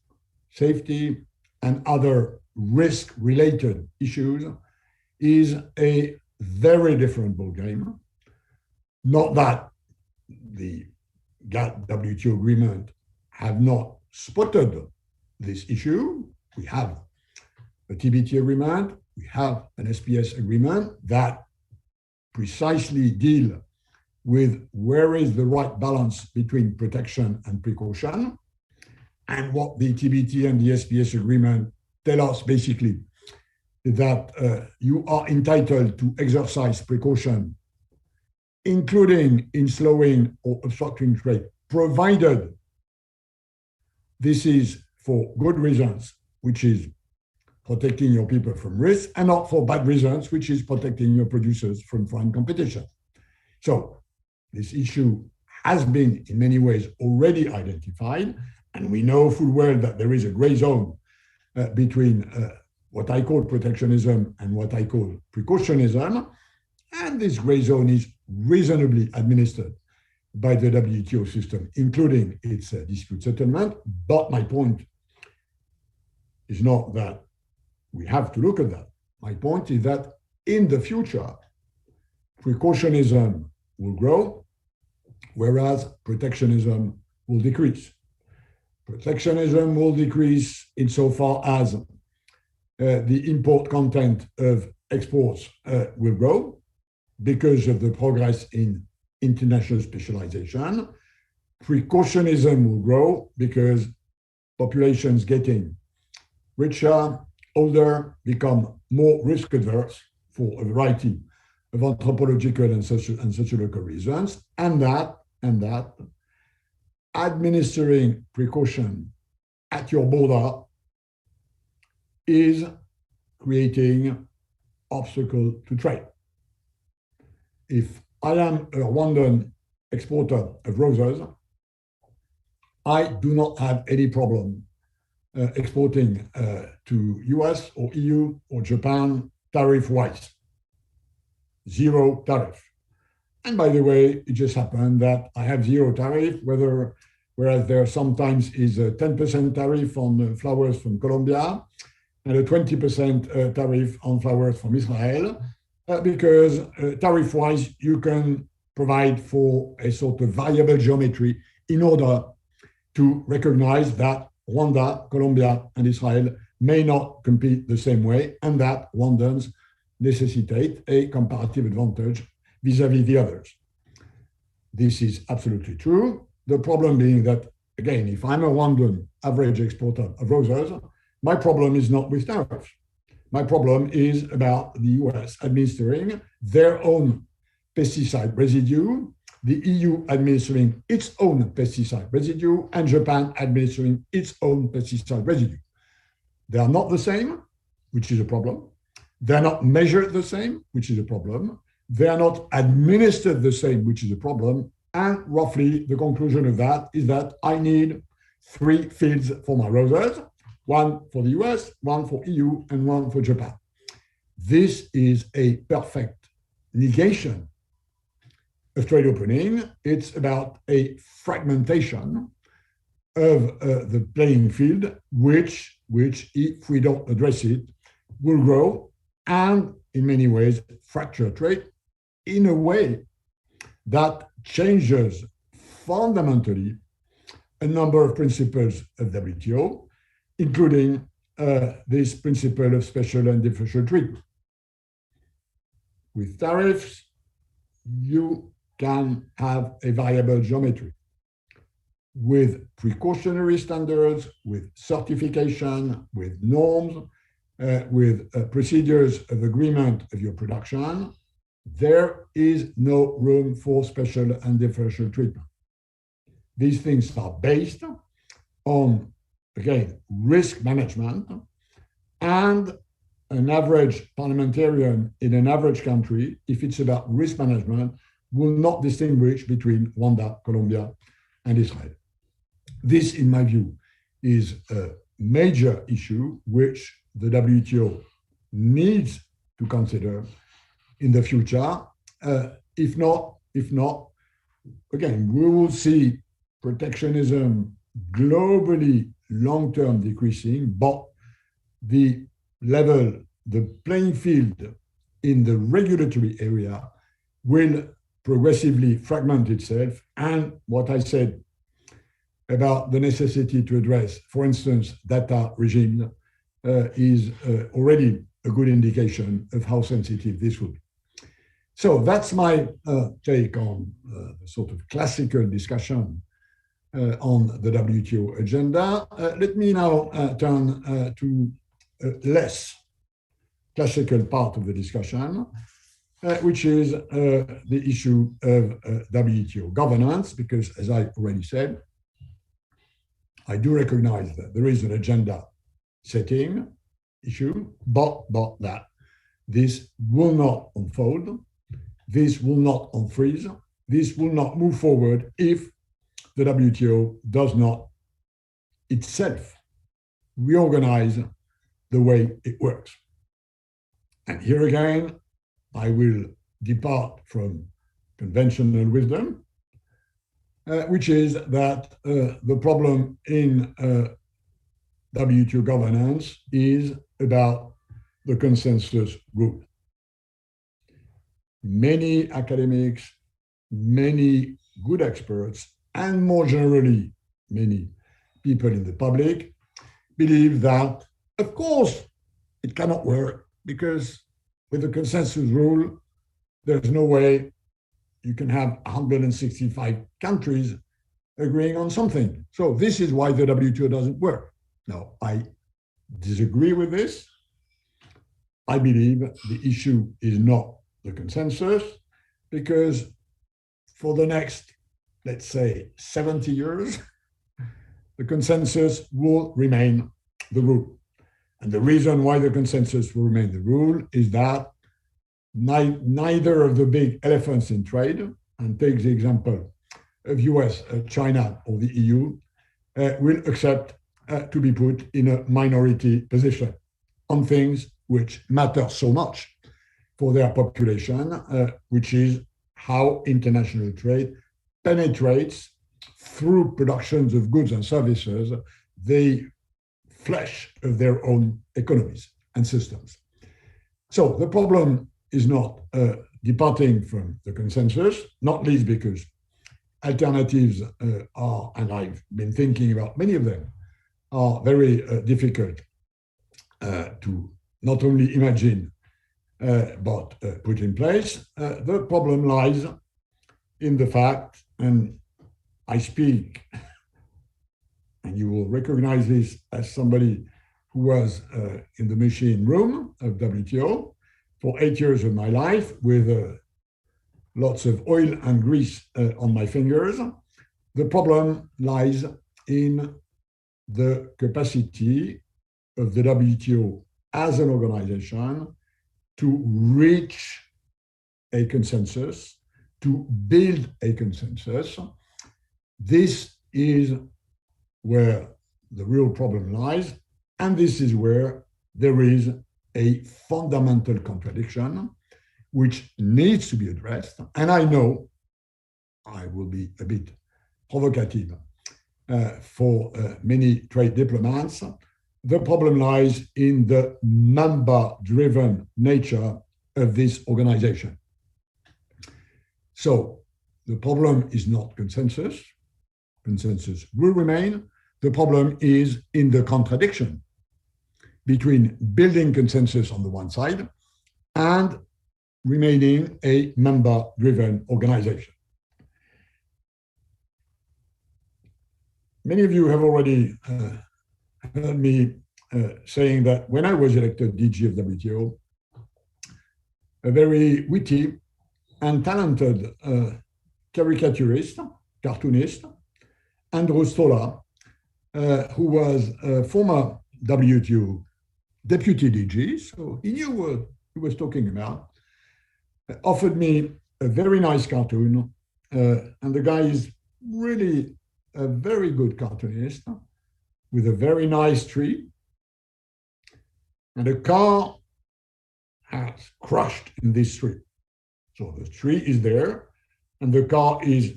safety, and other risk-related issues is a very different ballgame. Not that the GATT-WTO agreement have not spotted this issue. We have a TBT agreement, we have an SPS agreement that precisely deal with where is the right balance between protection and precaution. And what the TBT and the SPS agreement tell us basically is that you are entitled to exercise precaution, including in slowing or obstructing trade, provided this is for good reasons, which is protecting your people from risk, and not for bad reasons, which is protecting your producers from foreign competition. So this issue has been in many ways already identified, and we know full well that there is a gray zone between what I call protectionism and what I call precautionism, and this gray zone is reasonably administered by the WTO system, including its dispute settlement. But my point is not that we have to look at that. My point is that in the future, precautionism will grow, whereas protectionism will decrease. Protectionism will decrease insofar as the import content of exports will grow because of the progress in international specialization. Precautionism will grow because populations getting richer, older, become more risk adverse for a variety of anthropological and sociological reasons, and that administering precaution at your border is creating obstacle to trade. If I am a Rwandan exporter of roses, I do not have any problem exporting to US or EU or Japan tariff-wise. Zero tariff. And by the way, it just happened that I have zero tariff, whereas there sometimes is a 10% tariff on flowers from Colombia and a 20% tariff on flowers from Israel, because tariff-wise, you can provide for a sort of variable geometry in order to recognize that Rwanda, Colombia, and Israel may not compete the same way, and that Rwandans necessitate a comparative advantage vis-à-vis the others. This is absolutely true. The problem being that, again, if I'm a Rwandan average exporter of roses, my problem is not with tariffs. My problem is about the US administering their own pesticide residue, the EU administering its own pesticide residue, and Japan administering its own pesticide residue. They are not the same, which is a problem. They're not measured the same, which is a problem. They are not administered the same, which is a problem. And roughly the conclusion of that is that I need 3 fields for my roses. one for the US, one for EU, and one for Japan. This is a perfect negation of trade opening. It's about a fragmentation of the playing field, which, if we don't address it, will grow and in many ways fracture trade in a way that changes fundamentally a number of principles of WTO, including this principle of special and differential treatment. With tariffs, you can have a viable geometry. With precautionary standards, with certification, with norms, with procedures of agreement of your production, there is no room for special and differential treatment. These things are based on, again, risk management, and an average parliamentarian in an average country, if it's about risk management, will not distinguish between Rwanda, Colombia, and Israel. This, in my view, is a major issue which the WTO needs to consider in the future. If not, again, we will see protectionism globally long-term decreasing, but the level, the playing field in the regulatory area will progressively fragment itself. And what I said about the necessity to address, for instance, data regime is already a good indication of how sensitive this will be. So that's my take on the sort of classical discussion on the WTO agenda. Let me now turn to a less classical part of the discussion, which is the issue of WTO governance, because as I already said, I do recognize that there is an agenda setting issue, but that this will not unfold, this will not unfreeze, this will not move forward if the WTO does not itself reorganize the way it works. And here again, I will depart from conventional wisdom, which is that the problem in WTO governance is about the consensus rule. Many academics, many good experts, and more generally, many people in the public believe that, of course, it cannot work because with the consensus rule, there's no way you can have 165 countries agreeing on something. So this is why the WTO doesn't work. Now, I disagree with this. I believe the issue is not the consensus, because for the next, let's say, 70 years, the consensus will remain the rule. And the reason why the consensus will remain the rule is that neither of the big elephants in trade, and take the example of US, China, or the EU, will accept to be put in a minority position on things which matter so much for their population, which is how international trade penetrates through productions of goods and services the flesh of their own economies and systems. So the problem is not departing from the consensus, not least because alternatives are, and I've been thinking about many of them, are very difficult to not only imagine, but put in place. The problem lies in the fact, and I speak, and you will recognize this as somebody who was in the machine room of WTO for 8 years of my life with lots of oil and grease on my fingers. The problem lies in the capacity of the WTO as an organization to reach a consensus, to build a consensus. This is where the real problem lies. And this is where there is a fundamental contradiction which needs to be addressed. And I know I will be a bit provocative for many trade diplomats. The problem lies in the member-driven nature of this organization. So the problem is not consensus. Consensus will remain. The problem is in the contradiction between building consensus on the one side and remaining a member-driven organization. Many of you have already heard me saying that when I was elected DG of WTO, a very witty and talented caricaturist, cartoonist, Andrew Stoller, who was a former WTO deputy DG, so he knew what he was talking about, offered me a very nice cartoon, and the guy is really a very good cartoonist with a very nice tree, and a car has crushed in this tree. So the tree is there, and the car is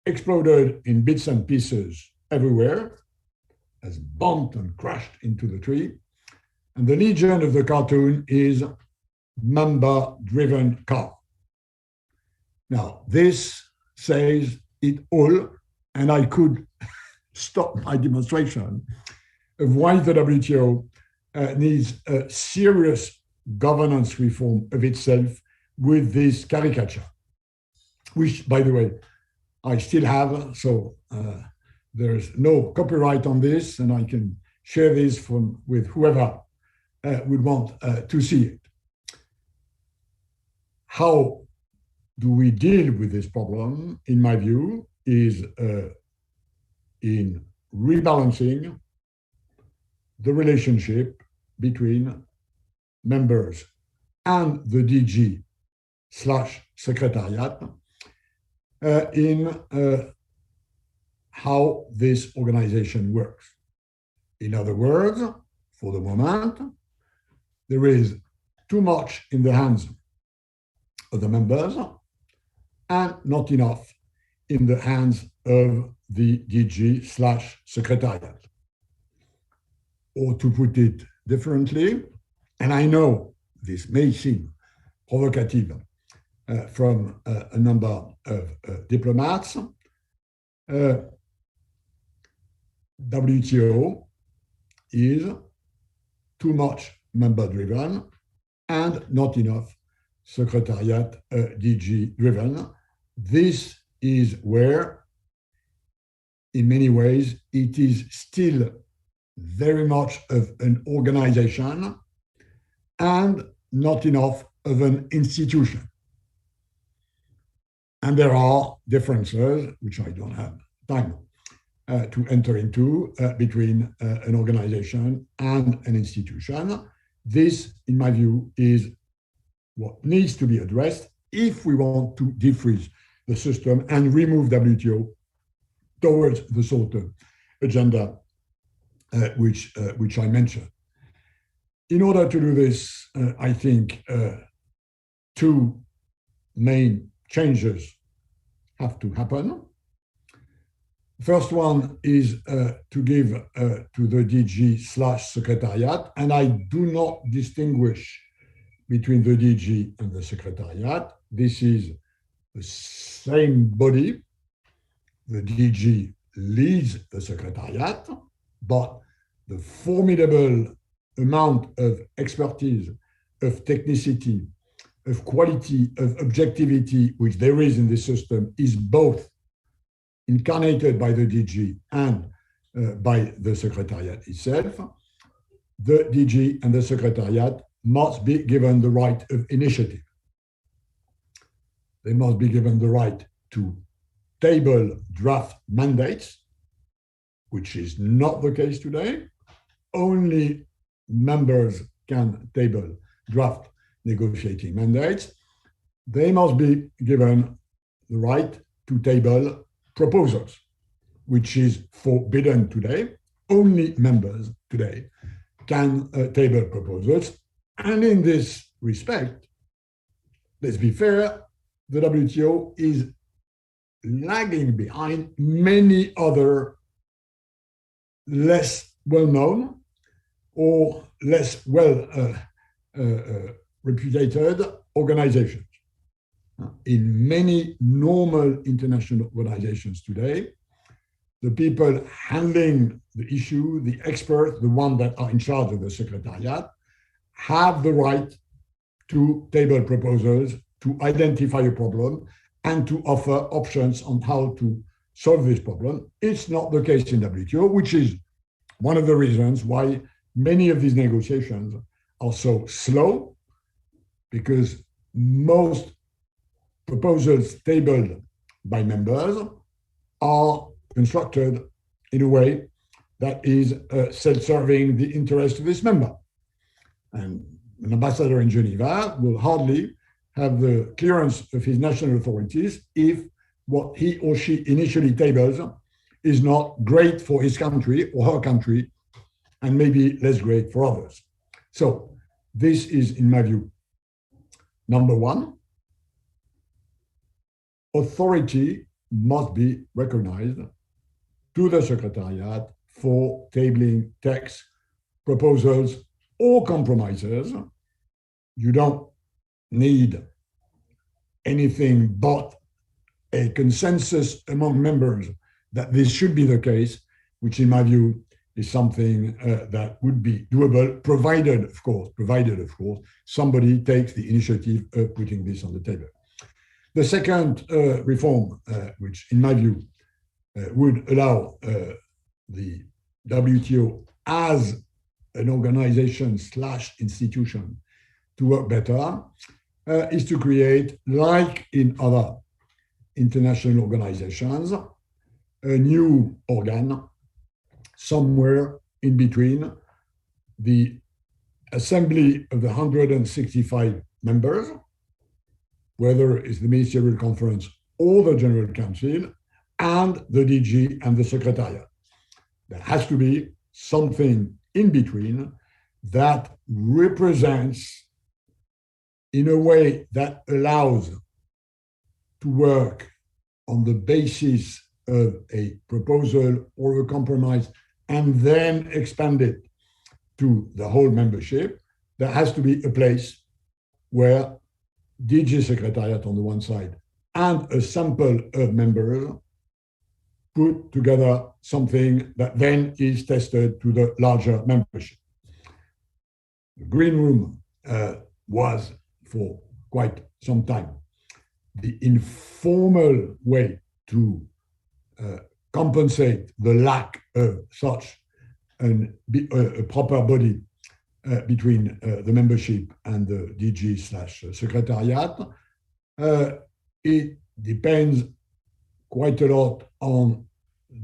exploded in bits and pieces everywhere, has bumped and crashed into the tree. And the legend of the cartoon is member-driven car. Now, this says it all, and I could stop my demonstration of why the WTO needs a serious governance reform of itself with this caricature, which, by the way, I still have, so there's no copyright on this, and I can share this with whoever would want to see it. How do we deal with this problem, in my view, is in rebalancing the relationship between members and the DG/Secretariat in how this organization works. In other words, for the moment, there is too much in the hands of the members and not enough in the hands of the DG/Secretariat. Or to put it differently, and I know this may seem provocative from a number of diplomats, WTO is too much member-driven and not enough Secretariat DG-driven. This is where, in many ways, it is still very much of an organization and not enough of an institution. And there are differences, which I don't have time to enter into, between an organization and an institution. This, in my view, is what needs to be addressed if we want to defreeze the system and remove WTO towards the sort of agenda which I mentioned. In order to do this, I think two main changes have to happen. First one is to give to the DG/Secretariat, and I do not distinguish between the DG and the Secretariat. This is the same body. The DG leads the Secretariat, but the formidable amount of expertise, of technicity, of quality, of objectivity, which there is in this system, is both incarnated by the DG and by the Secretariat itself. The DG and the Secretariat must be given the right of initiative. They must be given the right to table draft mandates, which is not the case today. Only members can table draft negotiating mandates. They must be given the right to table proposals, which is forbidden today. Only members today can table proposals. And in this respect, let's be fair, the WTO is lagging behind many other less well-known or less reputed organizations. In many normal international organizations today, the people handling the issue, the experts, the ones that are in charge of the secretariat, have the right to table proposals, to identify a problem, and to offer options on how to solve this problem. It's not the case in WTO, which is one of the reasons why many of these negotiations are so slow, because most proposals tabled by members are constructed in a way that is self-serving the interest of this member. And an ambassador in Geneva will hardly have the clearance of his national authorities if what he or she initially tables is not great for his country or her country, and maybe less great for others. So this is, in my view, number one. Authority must be recognized to the Secretariat for tabling texts, proposals, or compromises. You don't need anything but a consensus among members that this should be the case, which in my view is something that would be doable, provided, of course, somebody takes the initiative of putting this on the table. The second reform, which in my view would allow the WTO as an organization / institution to work better, is to create, like in other international organizations, a new organ somewhere in between the assembly of the 165 members, whether it's the Ministerial Conference or the General Council, and the DG and the Secretariat. There has to be something in between that represents, in a way that allows to work on the basis of a proposal or a compromise and then expand it to the whole membership. There has to be a place where DG Secretariat on the one side and a sample of members put together something that then is tested to the larger membership. The Green Room was for quite some time the informal way to compensate the lack of such a proper body between the membership and the DG/Secretariat. It depends quite a lot on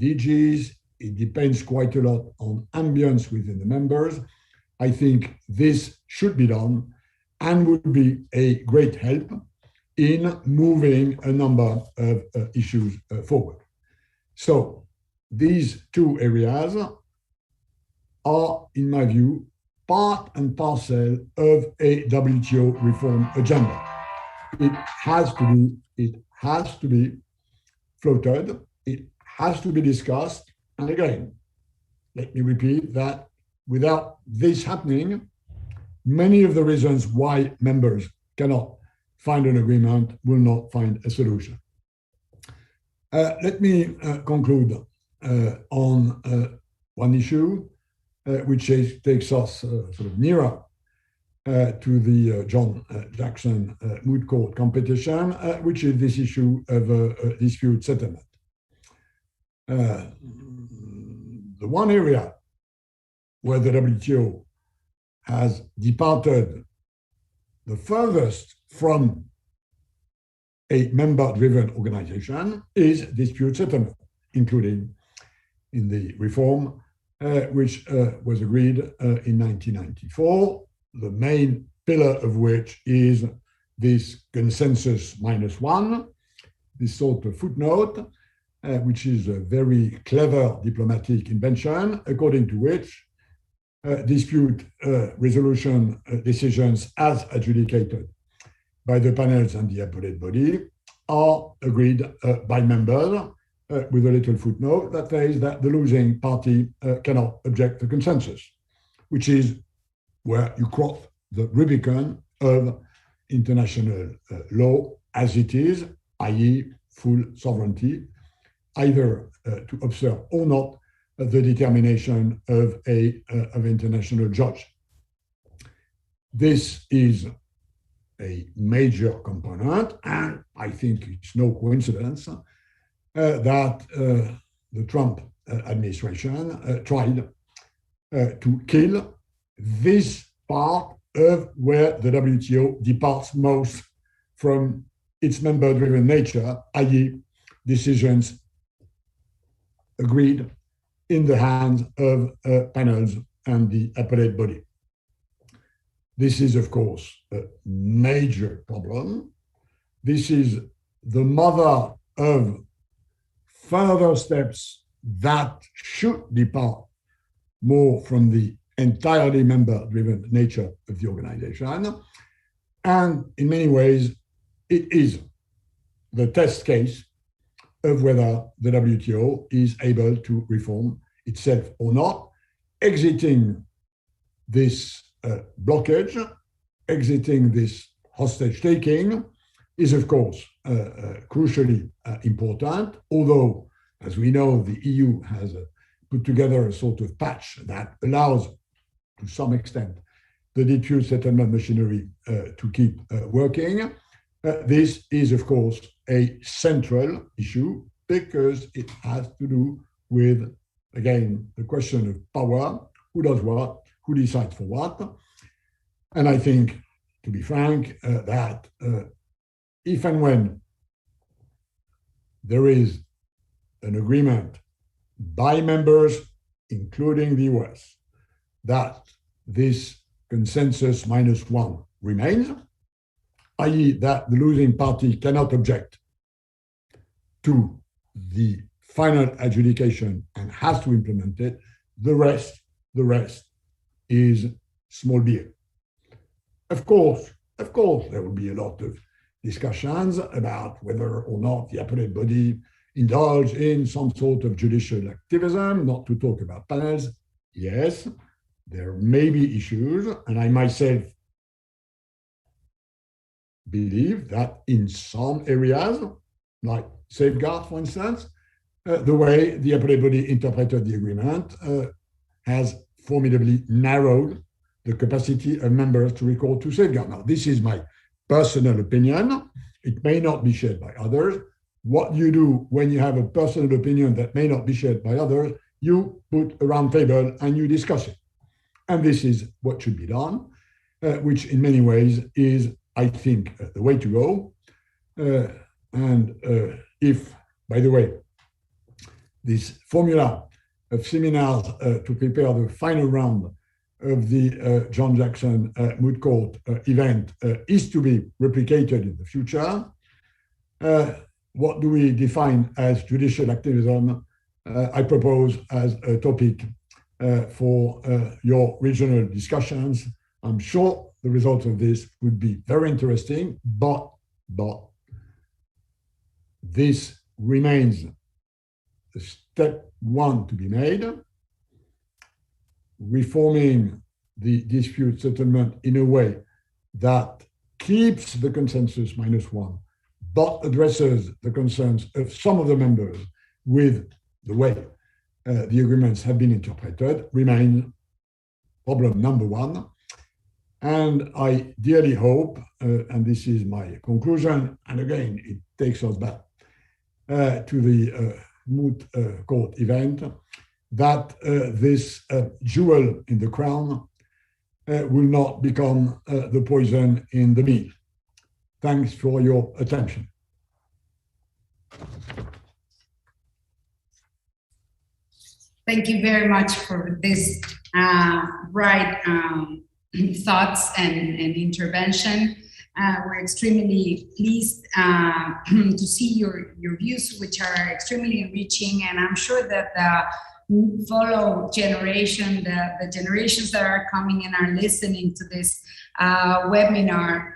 DGs. It depends quite a lot on ambience within the members. I think this should be done and would be a great help in moving a number of issues forward. So these two areas are, in my view, part and parcel of a WTO reform agenda. It has to be floated. It has to be discussed. And again, let me repeat that without this happening, many of the reasons why members cannot find an agreement will not find a solution. Let me conclude on one issue, which takes us sort of nearer to the John Jackson Moot Court competition, which is this issue of dispute settlement. The one area where the WTO has departed the furthest from a member-driven organization is dispute settlement, including in the reform which was agreed in 1994, the main pillar of which is this consensus -1, this sort of footnote, which is a very clever diplomatic invention, according to which dispute resolution decisions as adjudicated by the panels and the appellate body are agreed by members with a little footnote that says that the losing party cannot object to consensus, which is where you cross the Rubicon of international law as it is, i.e. full sovereignty, either to observe or not the determination of an international judge. This is a major component, and I think it's no coincidence that the Trump administration tried to kill this part of where the WTO departs most from its member-driven nature, i.e. decisions agreed in the hands of panels and the appellate body. This is, of course, a major problem. This is the mother of further steps that should depart more from the entirely member-driven nature of the organization. And in many ways, it is the test case of whether the WTO is able to reform itself or not, exiting this blockage, exiting this hostage-taking is, of course, crucially important, although, as we know, the EU has put together a sort of patch that allows, to some extent, the dispute settlement machinery to keep working. This is, of course, a central issue because it has to do with, again, the question of power, who does what, who decides for what. And I think, to be frank, that if and when there is an agreement by members, including the US, that this consensus -1 remains, i.e. that the losing party cannot object to the final adjudication and has to implement it, the rest is small beer. Of course, there will be a lot of discussions about whether or not the appellate body indulge in some sort of judicial activism, not to talk about panels. Yes, there may be issues, and I myself believe that in some areas, like safeguard, for instance, the way the appellate body interpreted the agreement has formidably narrowed the capacity of members to recall to safeguard. Now, this is my personal opinion. It may not be shared by others. What you do when you have a personal opinion that may not be shared by others, you put a round table and you discuss it. And this is what should be done, which in many ways is, I think, the way to go. If, by the way, this formula of seminars to prepare the final round of the John Jackson Moot Court event is to be replicated in the future. What do we define as judicial activism? I propose as a topic for your regional discussions. I'm sure the results of this would be very interesting, but this remains step one to be made. Reforming the dispute settlement in a way that keeps the consensus -1, but addresses the concerns of some of the members with the way the agreements have been interpreted remains problem number one. And I dearly hope, and this is my conclusion, and again, it takes us back to the Moot Court event, that this jewel in the crown will not become the poison in the meal. Thanks for your attention. Thank you very much for this bright thoughts and intervention. We're extremely pleased to see your views, which are extremely enriching, and I'm sure that follow generation, the generations that are coming and are listening to this webinar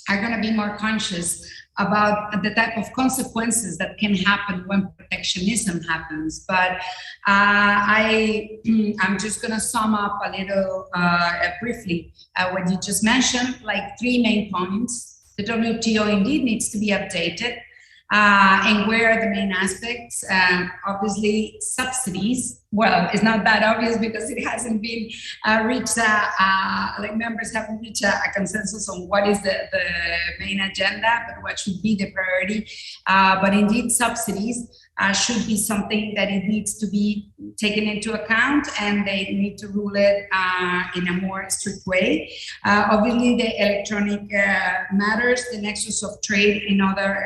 are going to be more conscious about the type of consequences that can happen when protectionism happens. But I'm just going to sum up a little briefly what you just mentioned, like 3 main points. The WTO indeed needs to be updated. And where are the main aspects? Obviously, subsidies. Well, it's not that obvious because it hasn't been reached, like members haven't reached a consensus on what is the main agenda, but what should be the priority. But indeed, subsidies should be something that it needs to be taken into account, and they need to rule it in a more strict way. Obviously, the electronic matters, the nexus of trade in other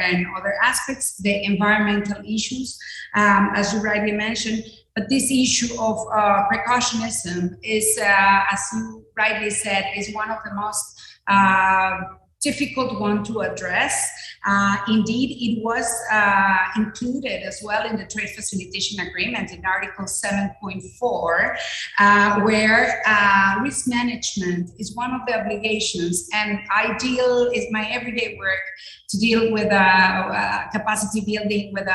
aspects, the environmental issues, as you rightly mentioned. But this issue of precautionism is, as you rightly said, is one of the most difficult one to address. Indeed, it was included as well in the Trade Facilitation Agreement in Article 7.4, where risk management is one of the obligations, and I deal, is my everyday work to deal with capacity building with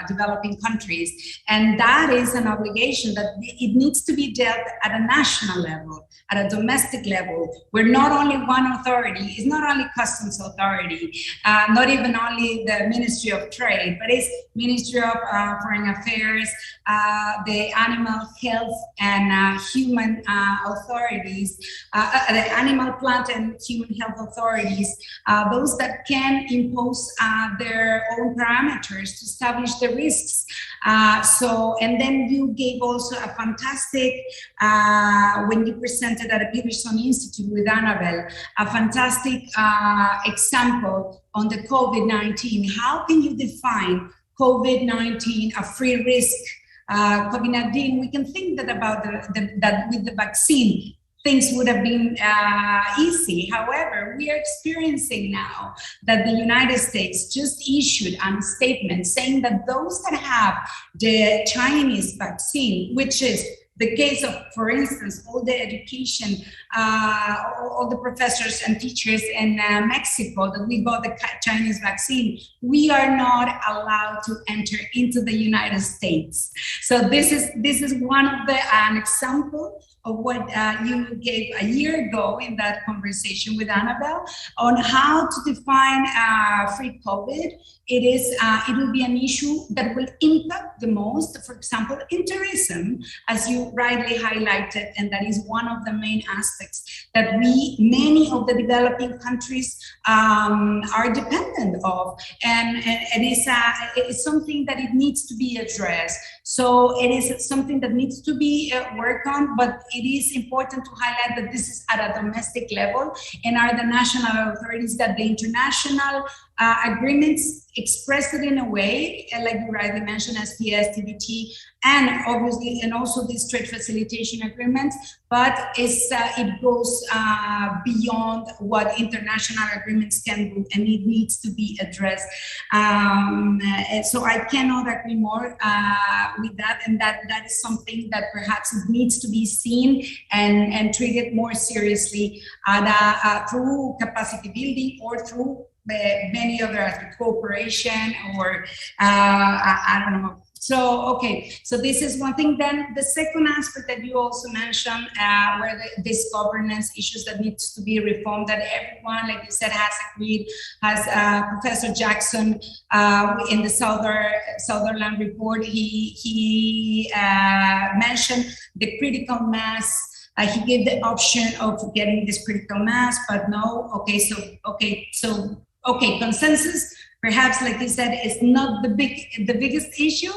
developing countries. And that is an obligation that it needs to be dealt at a national level, at a domestic level, where not only one authority, is not only Customs Authority, not even only the Ministry of Trade, but it's Ministry of Foreign Affairs, the Animal Health and Human Authorities, the Animal, Plant and Human Health Authorities, those that can impose their own parameters to establish the risks. And then you gave also a fantastic, when you presented at the Peterson Institute with Annabelle, a fantastic example on the COVID-19. How can you define COVID-19 a free risk? COVID-19, we can think that about that with the vaccine, things would have been easy. However, we are experiencing now that the United States just issued a statement saying that those that have the Chinese vaccine, which is the case of, for instance, all the education, all the professors and teachers in Mexico that we got the Chinese vaccine, we are not allowed to enter into the United States. So this is one of an example of what you gave a year ago in that conversation with Annabelle on how to define free COVID. It will be an issue that will impact the most, for example, in tourism, as you rightly highlighted, and that is one of the main aspects that many of the developing countries are dependent of, and it's something that it needs to be addressed. So it is something that needs to be worked on, but it is important to highlight that this is at a domestic level, and are the national authorities that the international agreements express it in a way, like you rightly mentioned, SPS, TBT, and obviously, and also these trade facilitation agreements, but it goes beyond what international agreements can do, and it needs to be addressed. So I cannot agree more with that, and that is something that perhaps needs to be seen and treated more seriously through capacity building or through many other cooperation or I don't know. So, okay, so this is one thing. Then the second aspect that you also mentioned, where this governance issues that needs to be reformed, that everyone, like you said, has agreed, as Professor Jackson in the Sutherland report, he mentioned the critical mass. He gave the option of getting this critical mass, but no. Okay, consensus. Perhaps, like you said, it's not the biggest issue.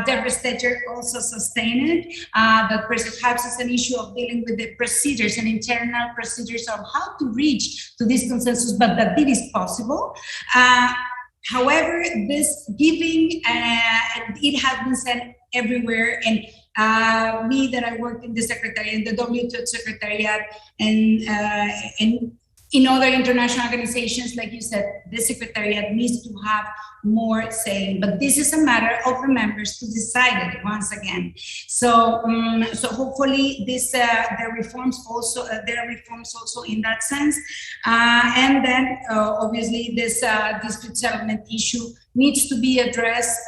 Deborah Steger also sustained it, that perhaps it's an issue of dealing with the procedures and internal procedures of how to reach to this consensus, but that it is possible. However, this giving, it has been said everywhere, and me that I worked in the Secretariat, in the WTO Secretariat, and in other international organizations, like you said, the Secretariat needs to have more say, but this is a matter of the members to decide it once again. So, so hopefully there are reforms also in that sense, and then obviously this dispute settlement issue needs to be addressed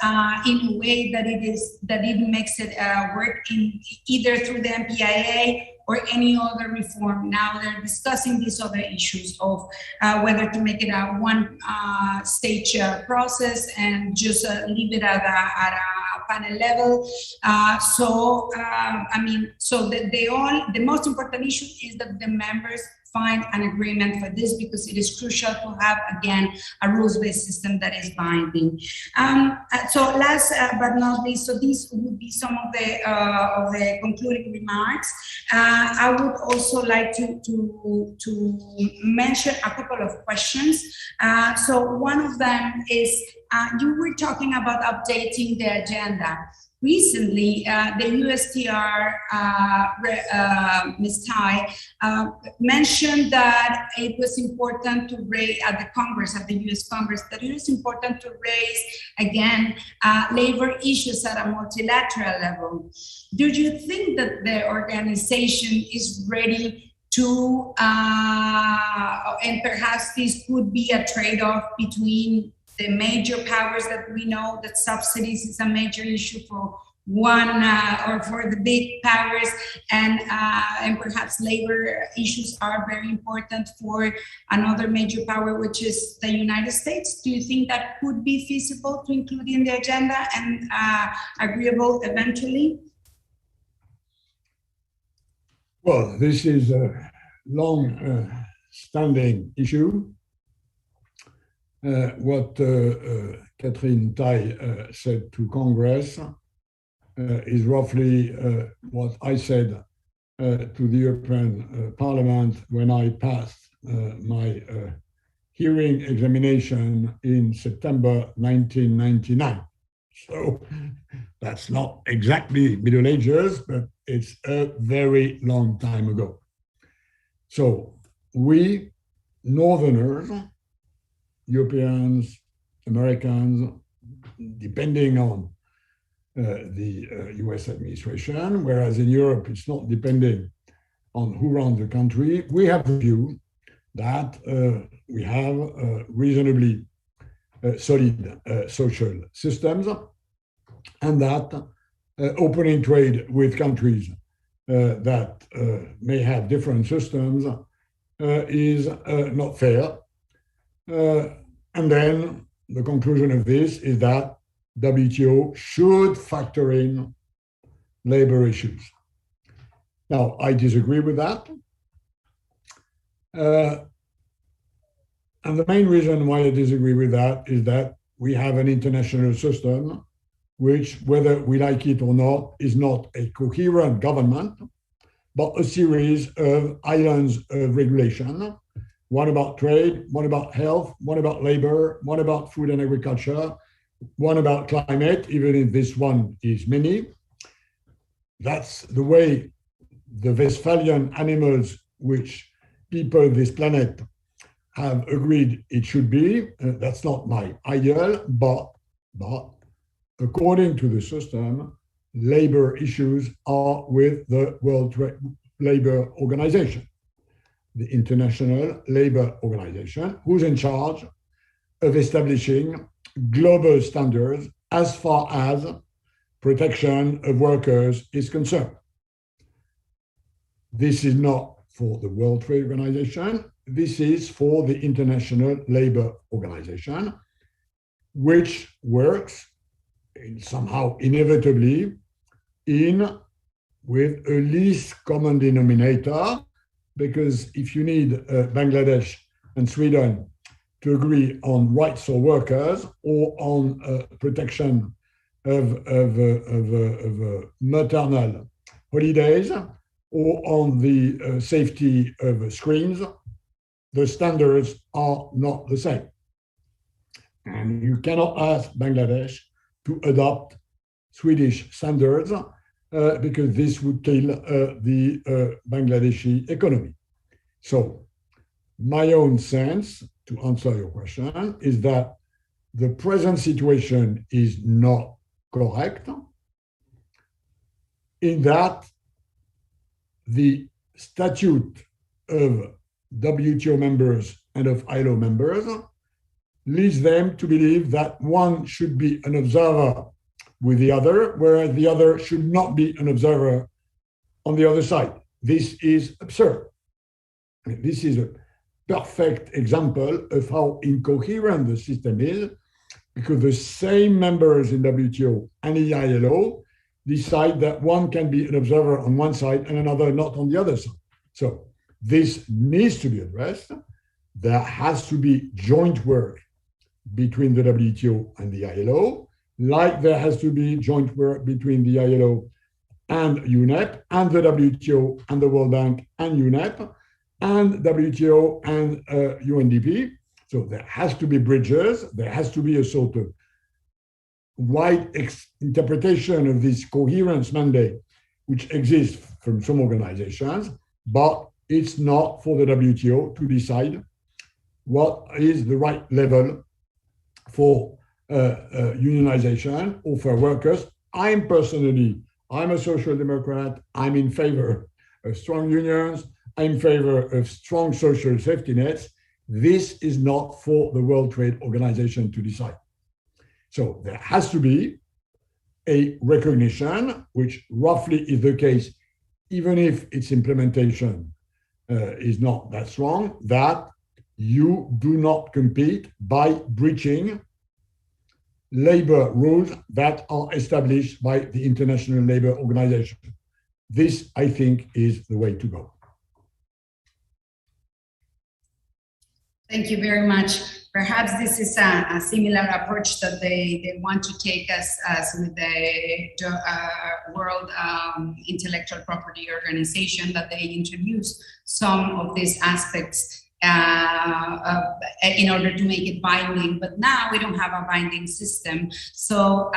in a way that it makes it work in either through the MPIA or any other reform. Now they're discussing these other issues of whether to make it a one-stage process and just leave it at a panel level. So the most important issue is that the members find an agreement for this, because it is crucial to have, again, a rules-based system that is binding. So last but not least, so these would be some of the concluding remarks. I would also like to mention a couple of questions. So one of them is, you were talking about updating the agenda. Recently, the USTR, Ms. Tai, mentioned that it was important to raise at the Congress, at the US Congress, that it is important to raise, again, labor issues at a multilateral level. Do you think that the organization is ready to, and perhaps this could be a trade-off between the major powers that we know that subsidies is a major issue for one or for the big powers, and perhaps labor issues are very important for another major power, which is the United States? Do you think that could be feasible to include in the agenda and agreeable eventually? Well, this is a long-standing issue. What Catherine Tai said to Congress is roughly what I said to the European Parliament when I passed my hearing examination in September 1999. So that's not exactly Middle Ages, but it's a very long time ago. So we, Northerners, Europeans, Americans, depending on the US administration, whereas in Europe it's not depending on who runs the country, we have a view that we have reasonably solid social systems, and that opening trade with countries that may have different systems is not fair. And then the conclusion of this is that WTO should factor in labor issues. Now, I disagree with that. And the main reason why I disagree with that is that we have an international system which, whether we like it or not, is not a coherent government, but a series of islands of regulation. One about trade, one about health, one about labor, one about food and agriculture, one about climate, even if this one is many. That's the way the Westphalian animals, which people of this planet have agreed it should be. That's not my ideal, but according to the system, labor issues are with the World Labor Organization, the International Labor Organization, who's in charge of establishing global standards as far as protection of workers is concerned. This is not for the World Trade Organization. This is for the International Labor Organization, which works somehow inevitably with a least common denominator, because if you need Bangladesh and Sweden to agree on rights for workers or on protection of maternal holidays or on the safety of screens, the standards are not the same. And you cannot ask Bangladesh to adopt Swedish standards because this would kill the Bangladeshi economy. So my own sense, to answer your question, is that the present situation is not correct, in that the statute of WTO members and of ILO members leads them to believe that one should be an observer with the other, whereas the other should not be an observer on the other side. This is absurd. I mean, this is a perfect example of how incoherent the system is, because the same members in WTO and in ILO decide that one can be an observer on one side and another not on the other side. So this needs to be addressed. There has to be joint work between the WTO and the ILO, like there has to be joint work between the ILO and UNEP, and the WTO and the World Bank and UNEP, and WTO and UNDP. So there has to be bridges. There has to be a sort of wide interpretation of this coherence mandate, which exists from some organizations, but it's not for the WTO to decide what is the right level for unionization or for workers. I'm a social democrat. I'm in favor of strong unions. I'm in favor of strong social safety nets. This is not for the World Trade Organization to decide. So there has to be a recognition, which roughly is the case, even if its implementation is not that strong, that you do not compete by breaching labor rules that are established by the International Labour Organization. This, I think, is the way to go. Thank you very much. Perhaps this is a similar approach that they want to take us with the World Intellectual Property Organization, that they introduce some of these aspects in order to make it binding, but now we don't have a binding system. So,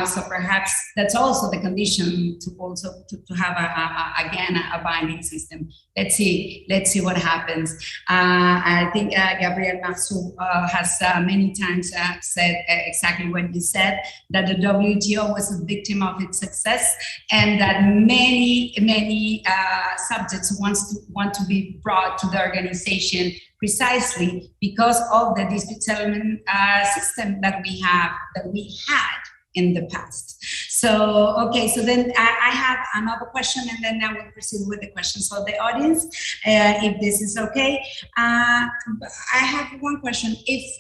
so perhaps that's also the condition to have again a binding system. Let's see what happens. I think Gabriel Marceau has many times said exactly what you said, that the WTO was a victim of its success, and that many subjects want to be brought to the organization precisely because of the dispute settlement system that we had in the past. So, okay, so then I have another question, and then I will proceed with the questions of the audience, if this is okay. I have one question. If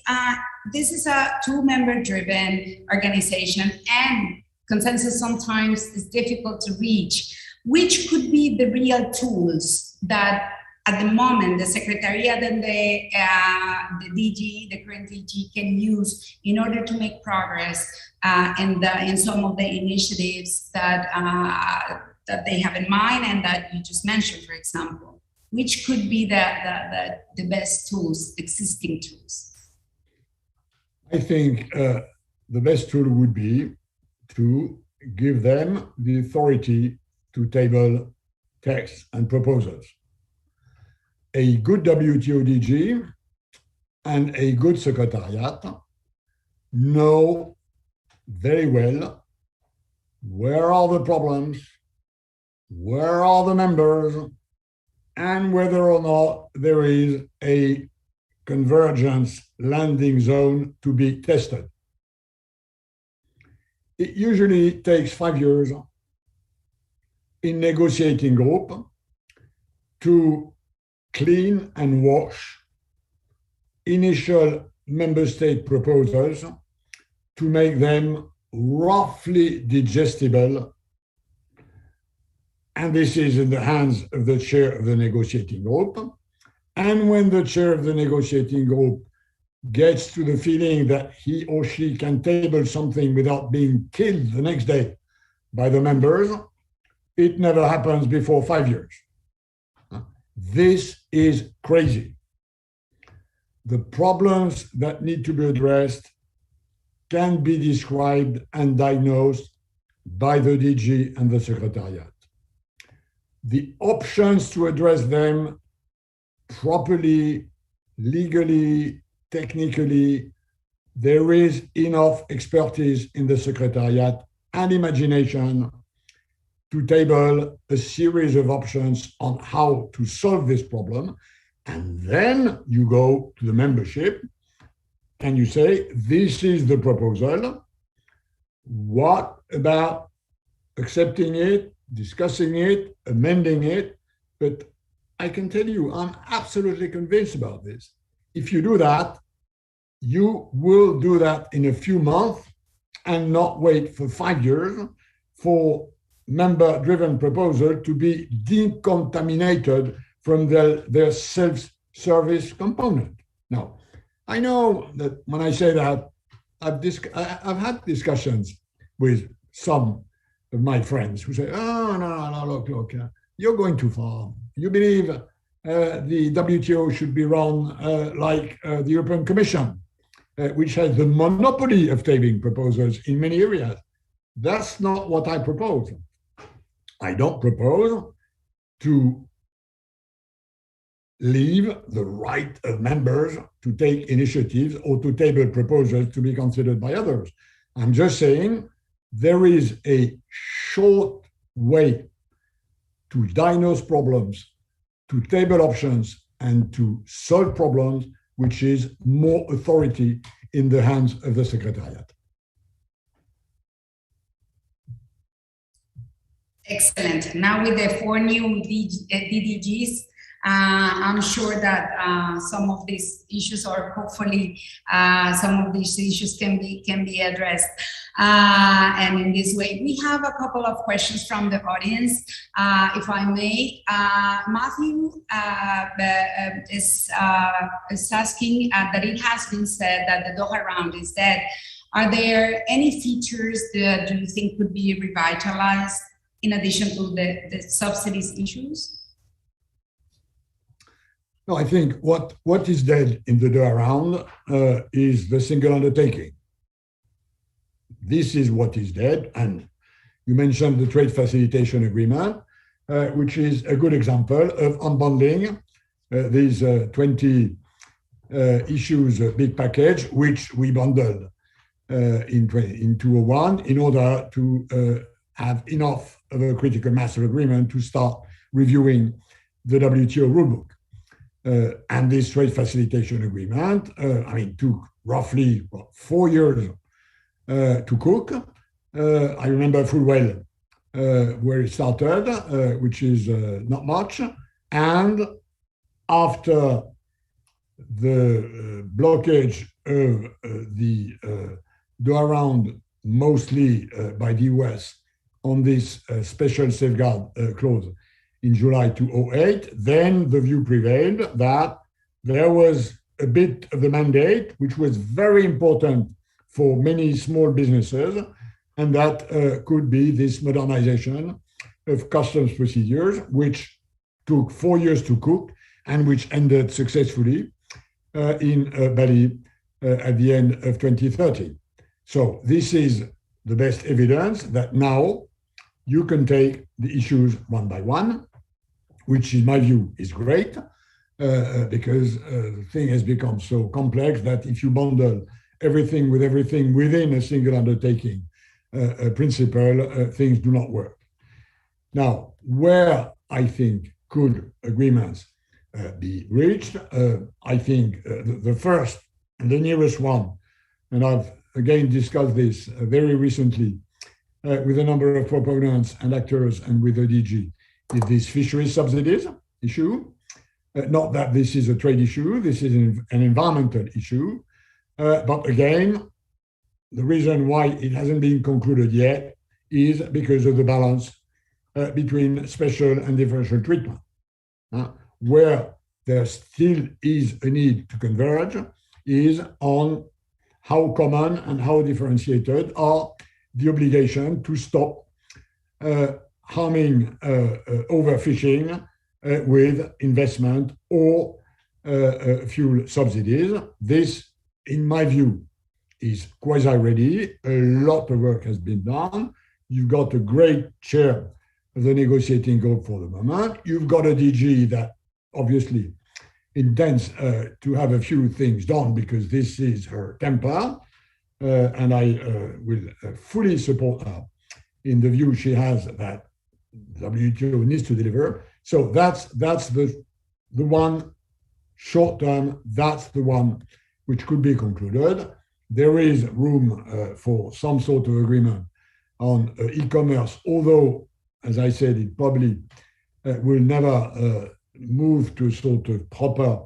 this is a two-member driven organization and consensus sometimes is difficult to reach, which could be the real tools that at the moment the Secretariat and the DG, the current DG, can use in order to make progress in some of the initiatives that they have in mind and that you just mentioned, for example? Which could be the best tools, existing tools? I think the best tool would be to give them the authority to table texts and proposals. A good WTO DG and a good secretariat know very well where are the problems, where are the members, and whether or not there is a convergence landing zone to be tested. It usually takes 5 years in negotiating group to clean and wash initial member state proposals to make them roughly digestible. And this is in the hands of the chair of the negotiating group. And when the chair of the negotiating group gets to the feeling that he or she can table something without being killed the next day by the members, it never happens before 5 years. This is crazy. The problems that need to be addressed can be described and diagnosed by the DG and the Secretariat. The options to address them properly, legally, technically, there is enough expertise in the Secretariat and imagination to table a series of options on how to solve this problem. And then you go to the membership and you say, this is the proposal. What about accepting it, discussing it, amending it? But I can tell you, I'm absolutely convinced about this. If you do that, you will do that in a few months and not wait for 5 years for member-driven proposal to be decontaminated from their self-service component. Now, I know that when I say that, I've had discussions with some of my friends who say, oh, no, look, you're going too far. You believe the WTO should be run like the European Commission, which has the monopoly of tabling proposals in many areas. That's not what I propose. I don't propose to leave the right of members to take initiatives or to table proposals to be considered by others. I'm just saying there is a short way to diagnose problems, to table options, and to solve problems, which is more authority in the hands of the Secretariat. Excellent. Now with the 4 new DDGs, I'm sure that some of these issues, or hopefully some of these issues can be addressed. And in this way, we have a couple of questions from the audience, if I may. Matthew is asking that it has been said that the Doha round is dead. Are there any features that you think could be revitalized in addition to the subsidies issues? No, I think what is dead in the Doha round is the single undertaking. This is what is dead. And you mentioned the trade facilitation agreement, which is a good example of unbundling these 20 issues big package, which we bundled in 2001 in order to have enough of a critical mass of agreement to start reviewing the WTO rulebook. And this trade facilitation agreement, took roughly 4 years to cook. I remember full well where it started, which is not much. And after the blockage of the Doha round, mostly by the US, on this special safeguard clause in July 2008, then the view prevailed that there was a bit of the mandate, which was very important for many small businesses, and that could be this modernization of customs procedures, which took 4 years to cook and which ended successfully in Bali at the end of 2013. So this is the best evidence that now you can take the issues one by one, which in my view is great, because the thing has become so complex that if you bundle everything with everything within a single undertaking principle, things do not work. Now, where I think could agreements be reached, I think the first and the nearest one, and I've again discussed this very recently with a number of proponents and actors and with the DG, is this fisheries subsidies issue. Not that this is a trade issue, this is an environmental issue. But again, the reason why it hasn't been concluded yet is because of the balance between special and differential treatment. Where there still is a need to converge is on how common and how differentiated are the obligation to stop harming overfishing with investment or fuel subsidies. This, in my view, is quasi-ready. A lot of work has been done. You've got a great chair of the negotiating group for the moment. You've got a DG that obviously intends to have a few things done because this is her temper, and I will fully support her in the view she has that WTO needs to deliver. So that's the one short term, that's the one which could be concluded. There is room for some sort of agreement on e-commerce, although, as I said, it probably will never move to sort of proper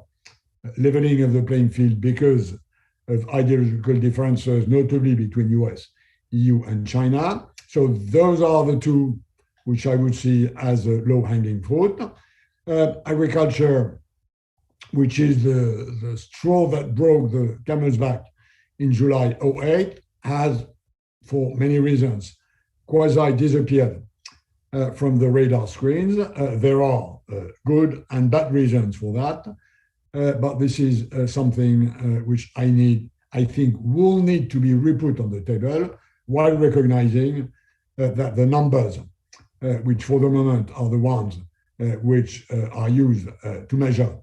leveling of the playing field because of ideological differences, notably between US, EU, and China. So those are the two which I would see as a low-hanging fruit. Agriculture, which is the straw that broke the camel's back in July 2008, has, for many reasons, quasi-disappeared from the radar screens. There are good and bad reasons for that, but this is something which I think will need to be re-put on the table while recognizing that the numbers, which for the moment are the ones which are used to measure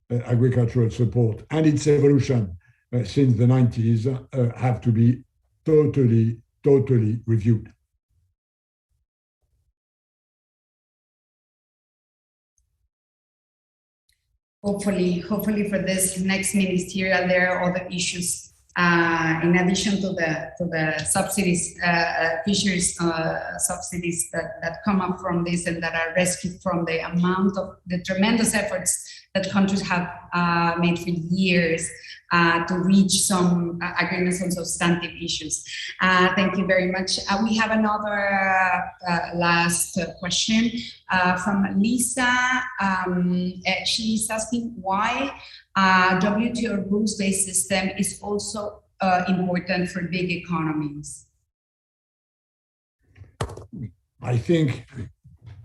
agricultural support and its evolution since the 90s, have to be totally reviewed. Hopefully for this next ministerial, there are other issues in addition to the subsidies, fisheries subsidies that come up from this and that are rescued from the amount of the tremendous efforts that countries have made for years to reach some agreements on substantive issues. Thank you very much. We have another last question from Lisa. She's asking why WTO rules-based system is also important for big economies. I think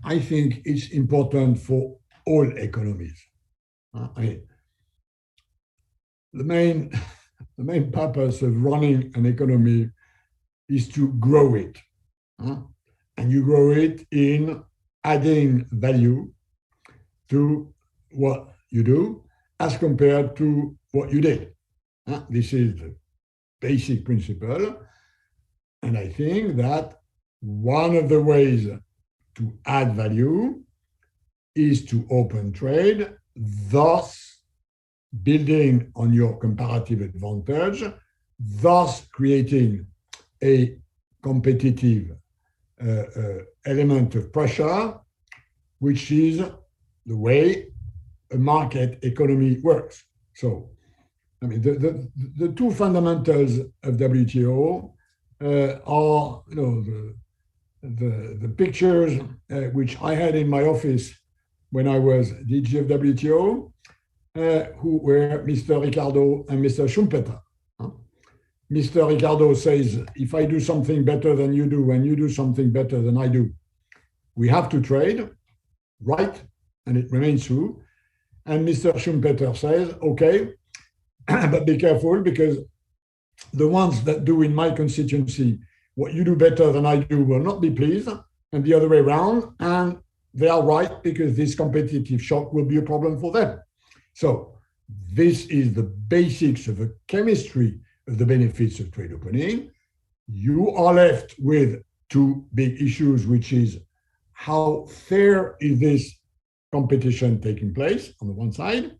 it's important for all economies. The main purpose of running an economy is to grow it, and you grow it in adding value to what you do as compared to what you did. This is the basic principle, and I think that one of the ways to add value is to open trade, thus building on your comparative advantage, thus creating a competitive element of pressure, which is the way a market economy works. So, I mean, the two fundamentals of WTO are, the pictures which I had in my office when I was DG of WTO, who were Mr. Ricardo and Mr. Schumpeter. Mr. Ricardo says, if I do something better than you do, and you do something better than I do, we have to trade, right? And it remains true. And Mr. Schumpeter says, okay, but be careful because the ones that do in my constituency what you do better than I do will not be pleased, and the other way around, and they are right because this competitive shock will be a problem for them. So this is the basics of the chemistry of the benefits of trade opening. You are left with two big issues, which is how fair is this competition taking place on the one side,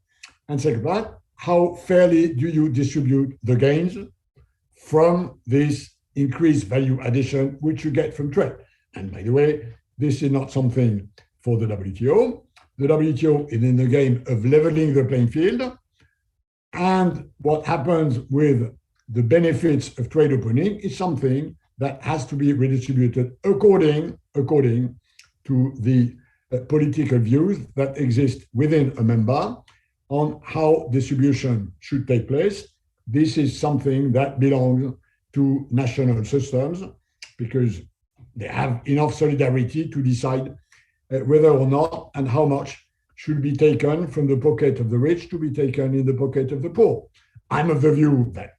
and second part, how fairly do you distribute the gains from this increased value addition which you get from trade. And by the way, this is not something for the WTO. The WTO is in the game of leveling the playing field, and what happens with the benefits of trade opening is something that has to be redistributed according to the political views that exist within a member on how distribution should take place. This is something that belongs to national systems because they have enough solidarity to decide whether or not and how much should be taken from the pocket of the rich to be taken in the pocket of the poor. I'm of the view that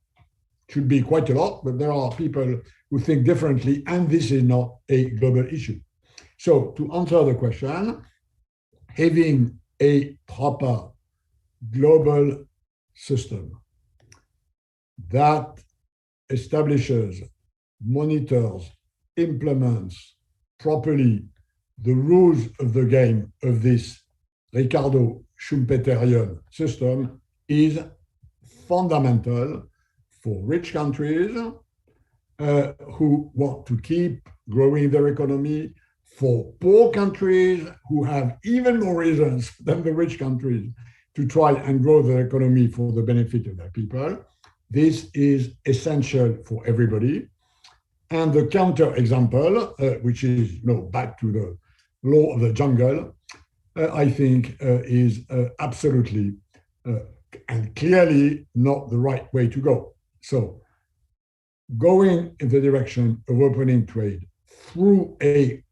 should be quite a lot, but there are people who think differently, and this is not a global issue. So to answer the question, having a proper global system that establishes, monitors, implements properly the rules of the game of this Ricardo Schumpeterian system is fundamental for rich countries who want to keep growing their economy, for poor countries who have even more reasons than the rich countries to try and grow their economy for the benefit of their people. This is essential for everybody. And the counter-example, which is back to the law of the jungle, I think is absolutely and clearly not the right way to go. So going in the direction of opening trade through a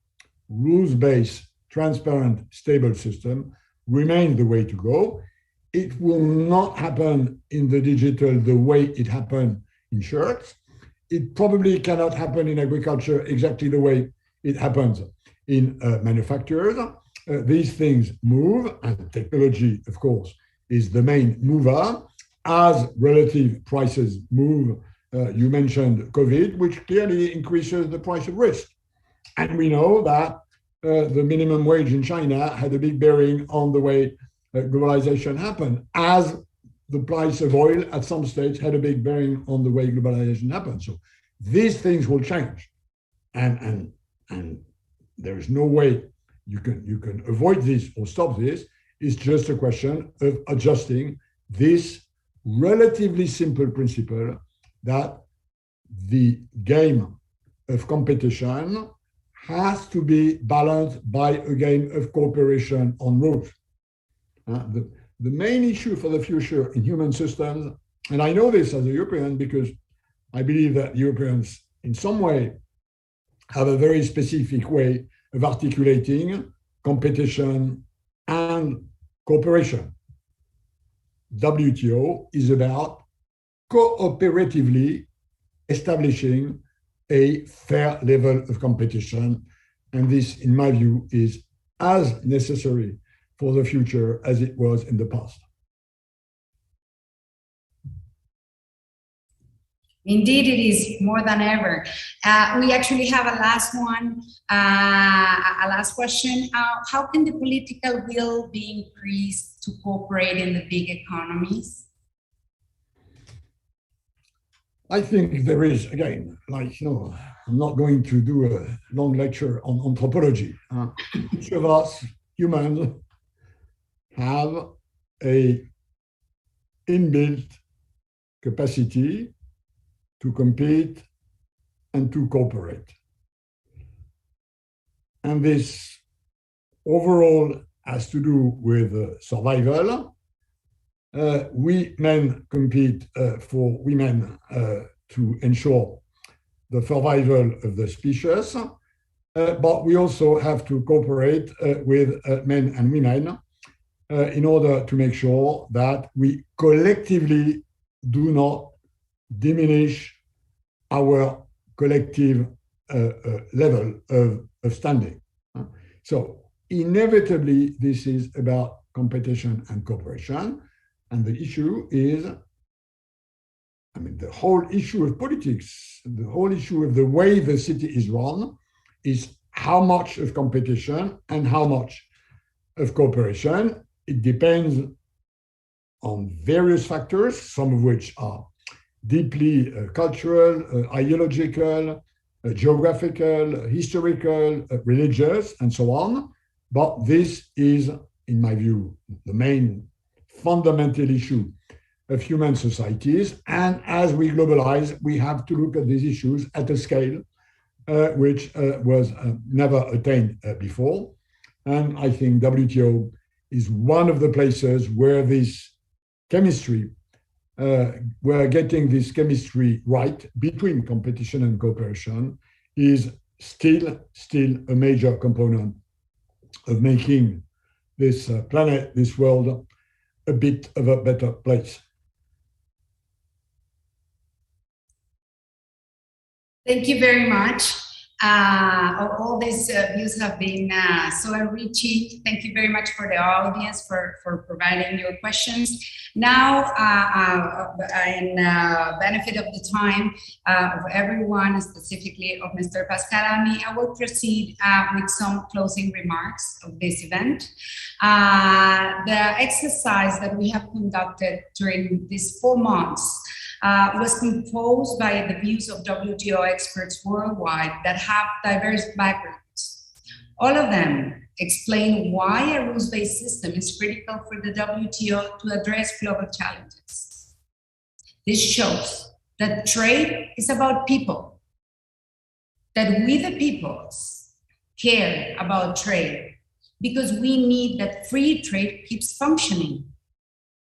rules-based, transparent, stable system remains the way to go. It will not happen in the digital the way it happened in shirts. It probably cannot happen in agriculture exactly the way it happens in manufacturers. These things move, and technology, of course, is the main mover. As relative prices move, you mentioned COVID, which clearly increases the price of risk. And we know that the minimum wage in China had a big bearing on the way globalization happened, as the price of oil at some stage had a big bearing on the way globalization happened. So these things will change. And there is no way you can avoid this or stop this. It's just a question of adjusting this relatively simple principle that the game of competition has to be balanced by a game of cooperation on rules. The main issue for the future in human systems, and I know this as a European because I believe that Europeans in some way have a very specific way of articulating competition and cooperation. WTO is about cooperatively establishing a fair level of competition. And this, in my view, is as necessary for the future as it was in the past. Indeed, it is more than ever. We actually have a last one, a last question. How can the political will be increased to cooperate in the big economies? I think there is, again, I'm not going to do a long lecture on anthropology. Each of us humans have a inbuilt capacity to compete and to cooperate. And this overall has to do with survival. We men compete for women to ensure the survival of the species, but we also have to cooperate with men and women in order to make sure that we collectively do not diminish our collective level of standing. So inevitably, this is about competition and cooperation. And the issue is, the whole issue of politics, the whole issue of the way the city is run is how much of competition and how much of cooperation. It depends on various factors, some of which are deeply cultural, ideological, geographical, historical, religious, and so on. But this is, in my view, the main fundamental issue of human societies. And as we globalize, we have to look at these issues at a scale which was never attained before. And I think WTO is one of the places where this chemistry, where getting this chemistry right between competition and cooperation is still a major component of making this planet, this world, a bit of a better place. Thank you very much. All these views have been so enriching. Thank you very much for the audience for providing your questions. Now, in benefit of the time of everyone, specifically of Mr. Pascal Lamy, I will proceed with some closing remarks of this event. The exercise that we have conducted during these 4 months was composed by the views of WTO experts worldwide that have diverse backgrounds. All of them explain why a rules-based system is critical for the WTO to address global challenges. This shows that trade is about people, that we the peoples care about trade because we need that free trade keeps functioning.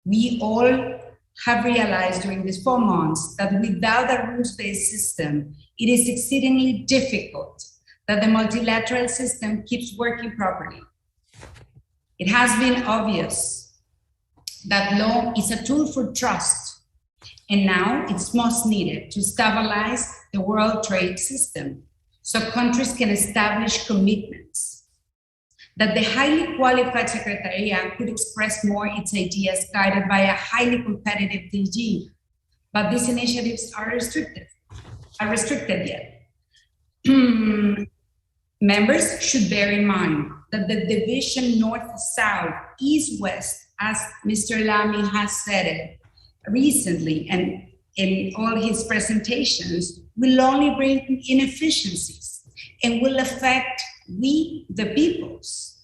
We all have realized during these 4 months that without a rules-based system, it is exceedingly difficult that the multilateral system keeps working properly. It has been obvious that law is a tool for trust, and now it's most needed to stabilize the world trade system so countries can establish commitments. That the highly qualified Secretariat could express more its ideas guided by a highly competitive DG, but these initiatives are restricted yet. Members should bear in mind that the division north-south, east-west, as Mr. Lamy has said it recently and in all his presentations, will only bring inefficiencies and will affect we, the peoples.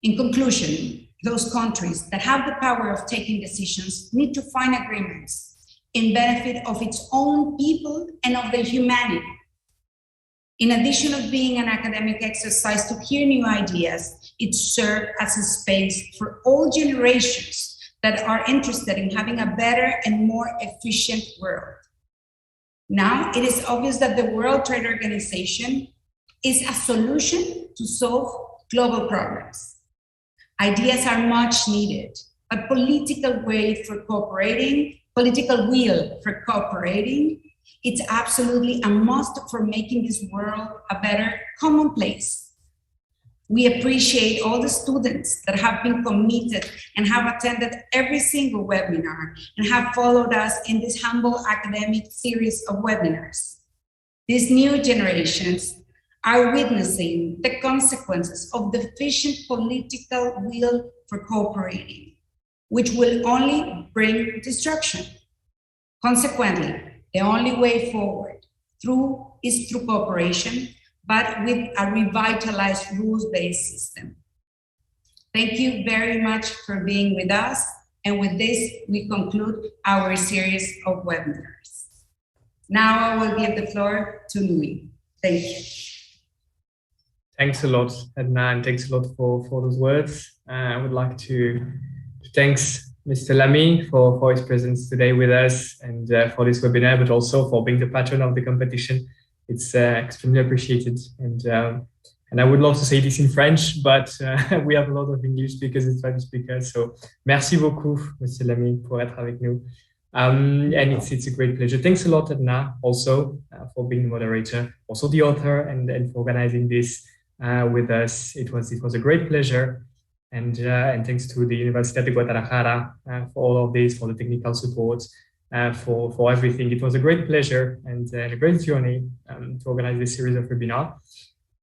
In conclusion, those countries that have the power of taking decisions need to find agreements in benefit of its own people and of the humanity. In addition of being an academic exercise to hear new ideas, it serves as a space for all generations that are interested in having a better and more efficient world. Now, it is obvious that the World Trade Organization is a solution to solve global problems. Ideas are much needed, but political will for cooperating, it's absolutely a must for making this world a better common place. We appreciate all the students that have been committed and have attended every single webinar and have followed us in this humble academic series of webinars. These new generations are witnessing the consequences of deficient political will for cooperating, which will only bring destruction. Consequently, the only way forward is through cooperation, but with a revitalized rules-based system. Thank you very much for being with us. And with this, we conclude our series of webinars. Now I will give the floor to Louis. Thank you. Thanks a lot, Edna, and thanks a lot for those words. I would like to thank Mr. Lamy for his presence today with us and for this webinar, but also for being the patron of the competition. It's extremely appreciated. And I would love to say this in French, but we have a lot of English speakers and Spanish speakers. So merci beaucoup, Mr. Lamy, pour être avec nous. And it's a great pleasure. Thanks a lot, Edna, also for being the moderator, also the author, and for organizing this with us. It was a great pleasure. And thanks to the Universidad de Guadalajara for all of this, for the technical support, for everything. It was a great pleasure and a great journey to organize this series of webinars.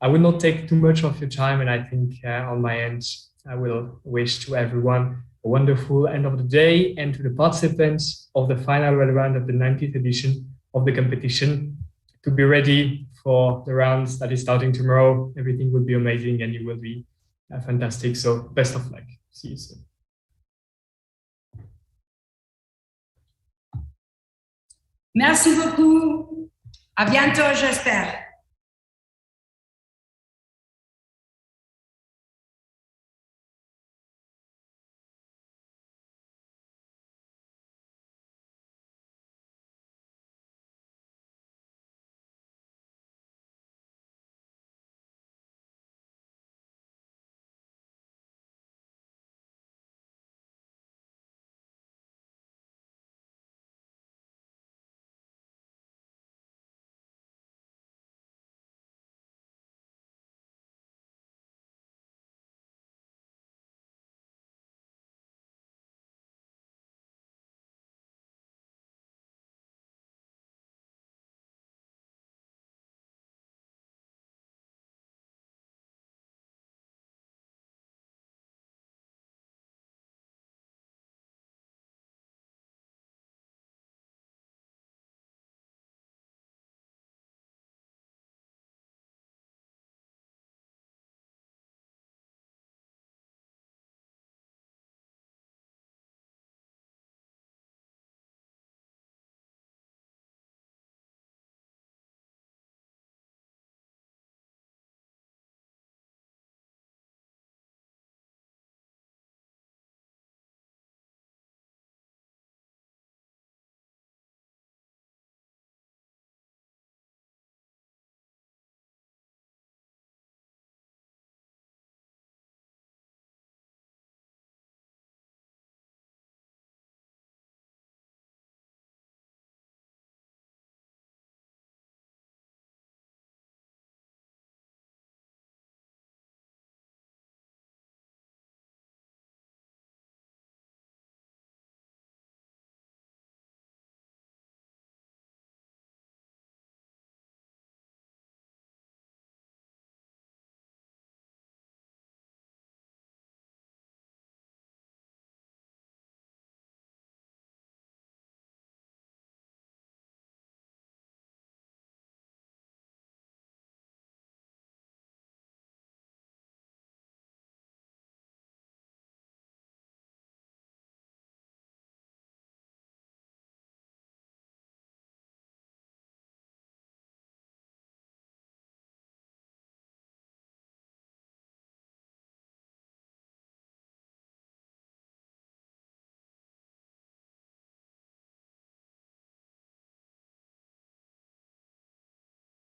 I will not take too much of your time, and I think on my end, I will wish to everyone a wonderful end of the day, and to the participants of the final round of the 90th edition of the competition to be ready for the rounds that is starting tomorrow. Everything will be amazing and it will be fantastic. So best of luck. See you soon. Merci beaucoup. À bientôt, j'espère.